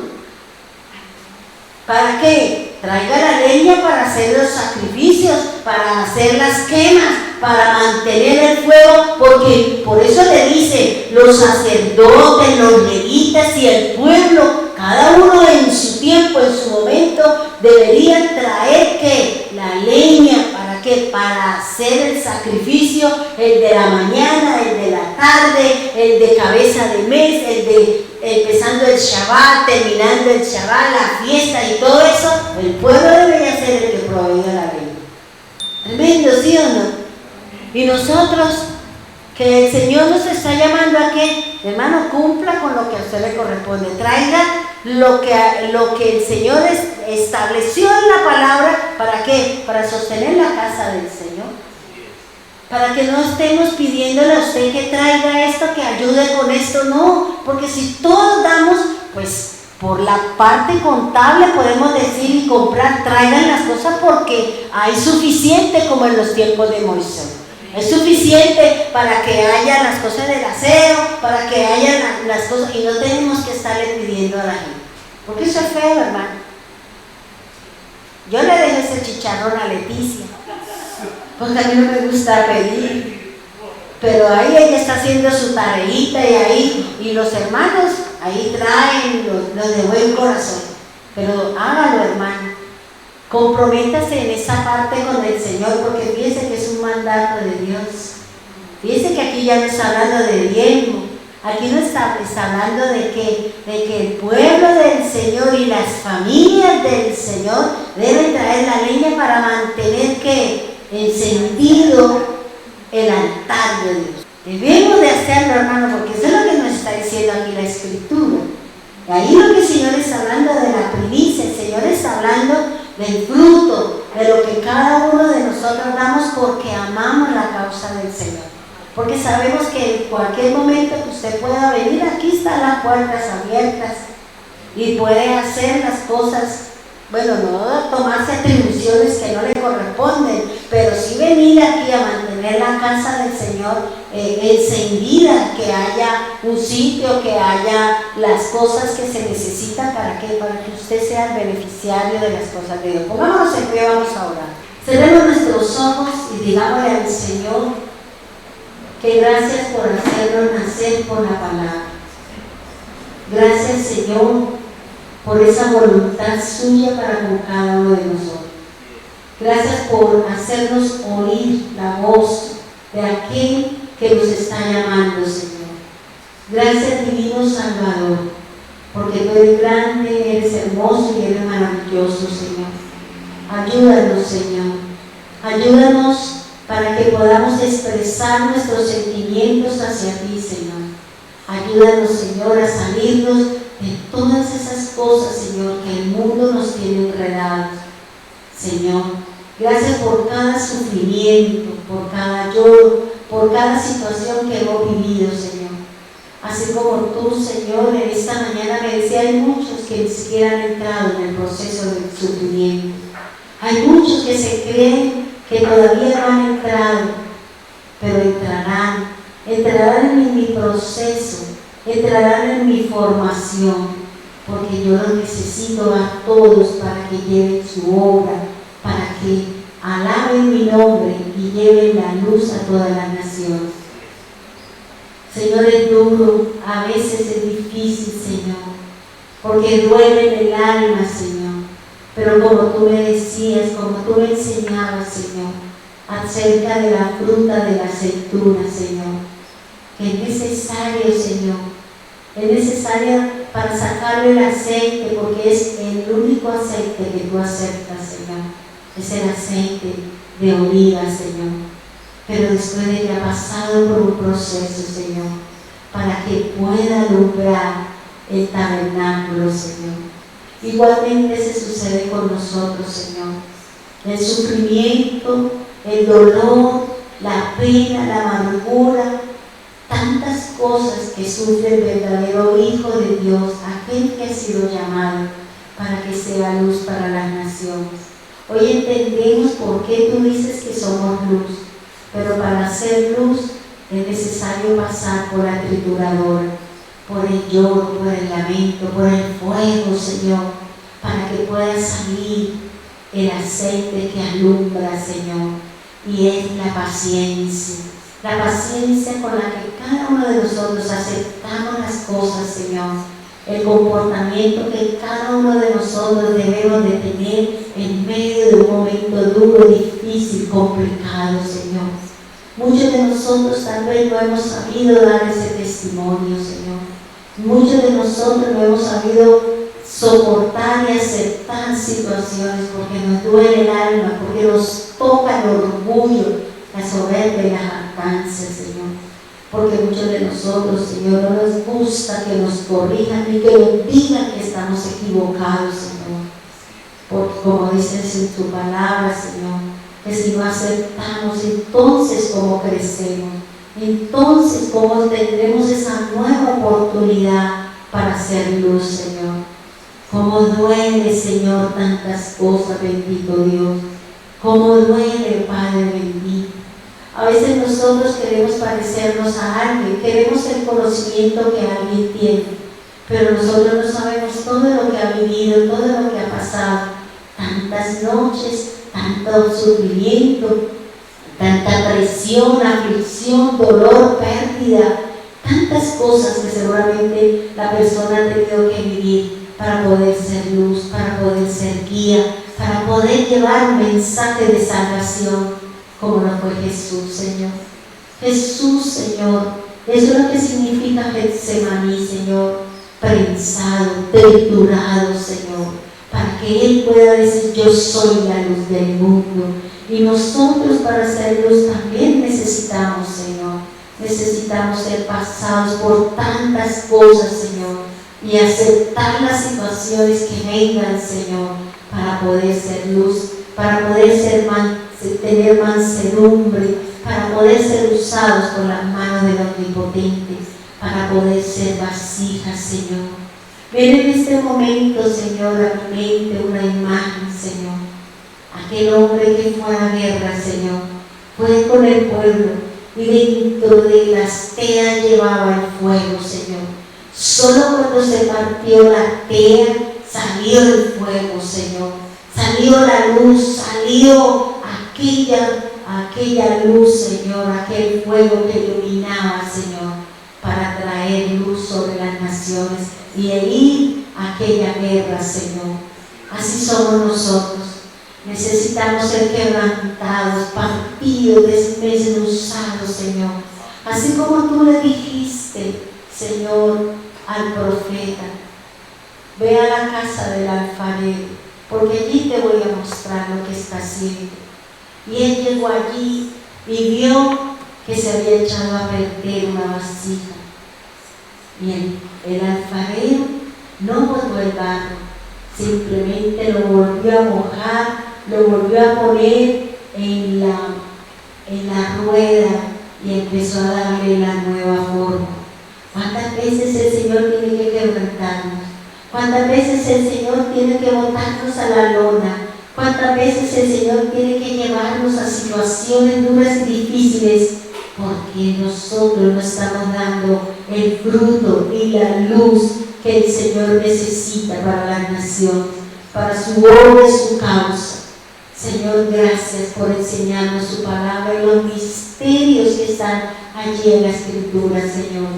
[SPEAKER 2] ¿Para qué? Traiga la leña para hacer los sacrificios, para hacer las quemas, para mantener el fuego, porque por eso le dice, los sacerdotes, los levitas y el pueblo, cada uno en su tiempo, en su momento, deberían traer ¿qué? La leña, ¿para qué? Para hacer el sacrificio, el de la mañana, el de la tarde, el de cabeza de mes, el de empezando el Shabbat, terminando el Shabbat, la fiesta y todo eso. El pueblo debería ser el que proveía la leña. Tremendo, ¿sí o no? Y nosotros, que el Señor nos está llamando a que, hermano, cumpla con lo que a usted le corresponde, traiga lo que el Señor estableció en la palabra. ¿Para qué? Para sostener la casa del Señor. Para que no estemos pidiéndole a usted que traiga esto, que ayude con esto, no, porque si todos damos, pues por la parte contable podemos decir y comprar, traigan las cosas porque hay suficiente como en los tiempos de Moisés. Es suficiente para que haya las cosas del aseo, para que haya las cosas, y no tenemos que estarle pidiendo a la gente. Porque eso es feo, hermano. Yo le dejo ese chicharrón a Leticia, porque a mí no me gusta pedir. Pero ahí ella está haciendo su tareita y los hermanos ahí traen los de buen corazón. Pero hágalo, hermano. Comprométase en esa parte con el Señor, porque fíjese que es un mandato de Dios. Fíjese que aquí ya no está hablando de diezmo, aquí no está hablando de que el pueblo del Señor y las familias del Señor deben traer la leña para mantener ¿qué? Encendido el altar de Dios. Debemos de hacerlo, hermano, porque eso es lo que nos está diciendo aquí la Escritura. Y ahí lo que el Señor está hablando de la primicia, el Señor está hablando del fruto, de lo que cada uno de nosotros damos porque amamos la causa del Señor. Porque sabemos que en cualquier momento que usted pueda venir, aquí están las puertas abiertas y puede hacer las cosas, bueno, no tomarse atribuciones que no le corresponden, pero sí venir aquí a mantener la casa del Señor encendida, que haya un sitio, que haya las cosas que se necesitan para que usted sea el beneficiario de las cosas de Dios. Pongámonos en pie, vamos a orar. Cerremos nuestros ojos y digámosle al Señor que gracias por hacernos nacer por la palabra. Gracias, Señor, por esa voluntad suya para con cada uno de nosotros. Gracias por hacernos oír la voz de aquel que nos está llamando, Señor. Gracias, divino Salvador, porque tú eres grande, eres hermoso y eres maravilloso, Señor. Ayúdanos, Señor. Ayúdanos para que podamos expresar nuestros sentimientos hacia ti, Señor. Ayúdanos, Señor, a salirnos de todas esas cosas, Señor, que el mundo nos tiene enredados. Señor, gracias por cada sufrimiento, por cada lloro, por cada situación que hemos vivido, Señor. Así como tú, Señor, en esta mañana me decía, hay muchos que ni siquiera han entrado en el proceso del sufrimiento. Hay muchos que se creen que todavía no han entrado, pero entrarán en mi proceso, entrarán en mi formación, porque yo los necesito a todos para que lleven su obra, para que alaben mi nombre y lleven la luz a todas las naciones. Señor, es duro, a veces es difícil, Señor, porque duele en el alma, Señor. Pero como tú me decías, como tú me enseñabas, Señor, acerca de la fruta de la aceituna, Señor, que es necesario, Señor, Es necesaria para sacarle el aceite, porque es el único aceite que tú aceptas, Señor. Es el aceite de oliva, Señor. Pero después de que ha pasado por un proceso, Señor, para que pueda alumbrar el tabernáculo, Señor. Igualmente se sucede con nosotros, Señor. El sufrimiento, el dolor, la pena, la amargura, tantas cosas que sufre el verdadero Hijo de Dios, aquel que ha sido llamado para que sea luz para las naciones. Hoy entendemos por qué tú dices que somos luz, pero para ser luz es necesario pasar por la trituradora, por el lloro, por el lamento, por el fuego, Señor, para que pueda salir el aceite que alumbra, Señor, y es la paciencia con la que cada uno de nosotros aceptamos las cosas, Señor, el comportamiento que cada uno de nosotros debemos de tener en medio de un momento duro, difícil, complicado, Señor. Muchos de nosotros tal vez no hemos sabido dar ese testimonio, Señor. Muchos de nosotros no hemos sabido soportar y aceptar situaciones porque nos duele el alma, porque nos toca el orgullo, la soberbia y la jactancia, Señor. Porque muchos de nosotros, Señor, no nos gusta que nos corrijan ni que nos digan que estamos equivocados, Señor. Porque como dices en tu palabra, Señor, que si no aceptamos, entonces cómo crecemos, entonces cómo tendremos esa nueva oportunidad para hacer luz, Señor. Cómo duele, Señor, tantas cosas, bendito Dios. Cómo duele, Padre bendito. A veces nosotros queremos parecernos a alguien, queremos el conocimiento que alguien tiene, pero nosotros no sabemos todo lo que ha vivido, todo lo que ha pasado, tantas noches, tanto sufrimiento, tanta presión, aflicción, dolor, pérdida, tantas cosas que seguramente la persona ha tenido que vivir para poder ser luz, para poder ser guía, para poder llevar un mensaje de salvación, como lo fue Jesús, Señor. Jesús, Señor, eso es lo que significa Getsemaní, Señor, prensado, triturado, Señor, para que Él pueda decir: yo soy la luz del mundo. Y nosotros para ser luz también necesitamos, Señor, necesitamos ser pasados por tantas cosas, Señor, y aceptar las situaciones que vengan, Señor, para poder ser luz, para poder tener mansedumbre, para poder ser usados por las manos del Omnipotente, para poder ser vasijas, Señor. Ven en este momento, Señor, a mi mente una imagen, Señor. Aquel hombre que fue a la guerra, Señor, fue con el pueblo y dentro de las teas llevaba el fuego, Señor. Solo cuando se partió la tea salió el fuego, Señor. Salió la luz, salió aquella luz, Señor, aquel fuego que iluminaba, Señor, para traer luz sobre las naciones y herir aquella guerra, Señor. Así somos nosotros. Necesitamos ser quebrantados, partidos, desmenuzados, Señor. Así como tú le dijiste, Señor, al profeta: ve a la casa del alfarero, porque allí te voy a mostrar lo que está haciendo. Y él llegó allí y vio que se había echado a perder una vasija. Y el alfarero no botó el barro, simplemente lo volvió a mojar, lo volvió a poner en la rueda y empezó a darle la nueva forma. ¿Cuántas veces el Señor tiene que quebrantarnos? ¿Cuántas veces el Señor tiene que botarnos a la lona? ¿Cuántas veces el Señor tiene que llevarnos a situaciones duras y difíciles? Porque nosotros no estamos dando el fruto y la luz que el Señor necesita para las naciones, para su obra y su causa. Señor, gracias por enseñarnos su palabra y los misterios que están allí en la Escritura, Señor.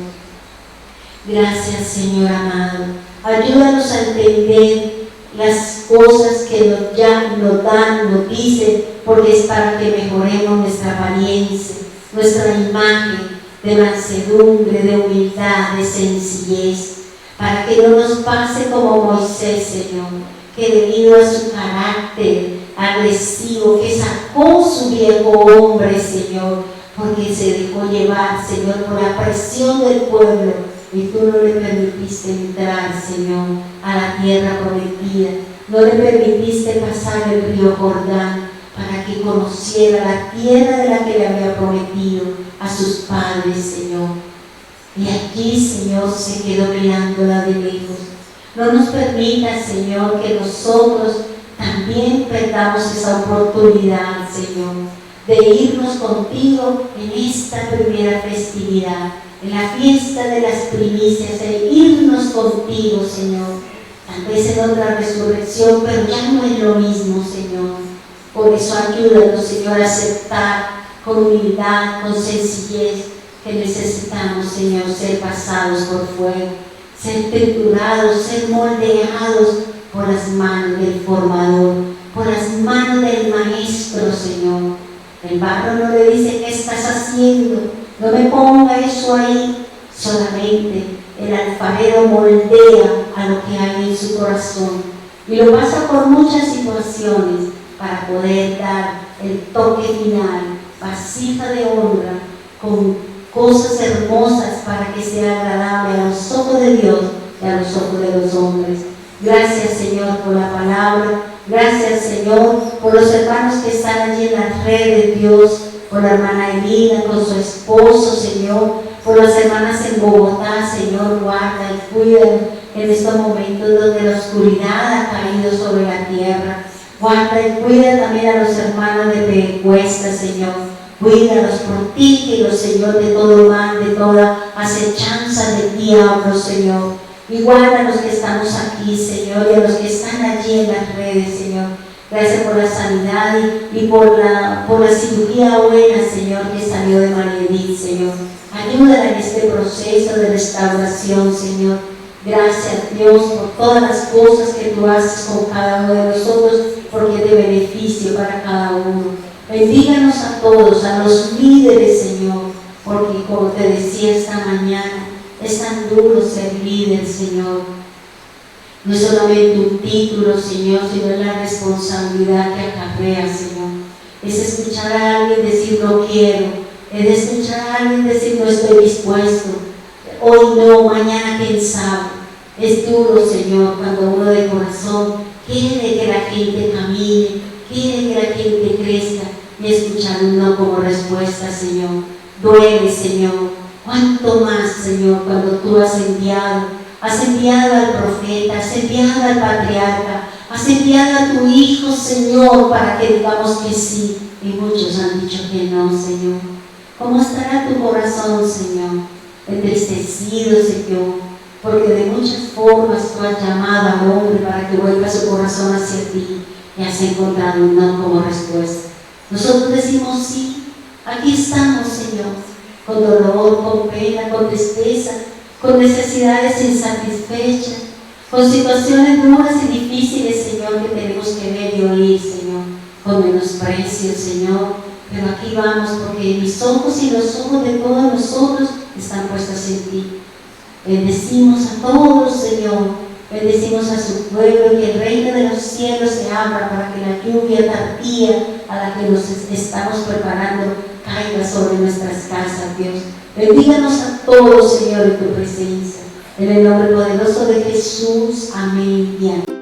[SPEAKER 2] Gracias, Señor amado. Ayúdanos a entender las cosas que nos dicen, porque es para que mejoremos nuestra apariencia, nuestra imagen de mansedumbre, de humildad, de sencillez, para que no nos pase como Moisés, Señor, que debido a su carácter agresivo, que sacó su viejo hombre, Señor, porque se dejó llevar, Señor, por la presión del pueblo, y tú no le permitiste entrar, Señor, a la tierra prometida, no le permitiste pasar el río Jordán, para que conociera la tierra de la que le había prometido a sus padres, Señor. Y aquí, Señor, se quedó mirándola de lejos. No nos permita, Señor, que nosotros también perdamos esa oportunidad, Señor, de irnos contigo en esta primera festividad, en la fiesta de las primicias, de irnos contigo, Señor. Tal vez en otra resurrección, pero ya no es lo mismo, Señor. Por eso ayúdanos, Señor, a aceptar con humildad, con sencillez, que necesitamos, Señor, ser pasados por fuego, ser triturados, ser moldeados por las manos del formador, por las manos del maestro, Señor. El barro no le dice: ¿qué estás haciendo? No me ponga eso ahí. Solamente el alfarero moldea a lo que hay en su corazón y lo pasa por muchas situaciones para poder dar el toque final, vasija de honra, con cosas hermosas para que sea agradable a los ojos de Dios y a los ojos de los hombres. Gracias, Señor, por la palabra. Gracias, Señor, por los hermanos que están allí en las redes, Dios, por la hermana Elina con su esposo, Señor, por las hermanas en Bogotá, Señor, guarda y cuida en estos momentos donde la oscuridad ha caído sobre la tierra. Guarda y cuida también a los hermanos de Pecuesta, Señor. Cuídalos, protégelos, Señor, de todo mal, de toda acechanza del diablo, Señor. Y guarda a los que estamos aquí, Señor, y a los que están allí en las redes, Señor. Gracias por la sanidad y por la cirugía buena, Señor, que salió de María Edith, Señor. Ayúdala en este proceso de restauración, Señor. Gracias, Dios, por todas las cosas que tú haces con cada uno de nosotros, porque es de beneficio para cada uno. Bendíganos a todos, a los líderes, Señor, porque como te decía esta mañana, es tan duro ser líder, Señor. No es solamente un título, Señor, sino es la responsabilidad que acarrea, Señor. Es escuchar a alguien decir no quiero, es escuchar a alguien decir no estoy dispuesto, hoy no, mañana quién sabe. Es duro, Señor, cuando uno de corazón quiere que la gente camine, quiere que la gente crezca, y escuchar un no como respuesta, Señor. Duele, Señor. ¿Cuánto más, Señor, cuando tú has enviado al profeta, has enviado al patriarca, has enviado a tu Hijo, Señor, para que digamos que sí? Y muchos han dicho que no, Señor. ¿Cómo estará tu corazón, Señor? Entristecido, Señor, porque de muchas formas tú has llamado al hombre para que vuelva su corazón hacia ti y has encontrado un no como respuesta. Nosotros decimos sí, aquí estamos, Señor, con dolor, con pena, con tristeza, con necesidades insatisfechas, con situaciones duras y difíciles, Señor, que tenemos que ver y oír, Señor, con menosprecio, Señor, pero aquí vamos porque mis ojos y los ojos de todos nosotros están puestos en ti. Bendecimos a todos, Señor. Bendecimos a su pueblo, que el reino de los cielos se abra para que la lluvia tardía a la que nos estamos preparando caiga sobre nuestras casas, Dios. Bendíganos a todos, Señor, en tu presencia. En el nombre poderoso de Jesús. Amén y amén.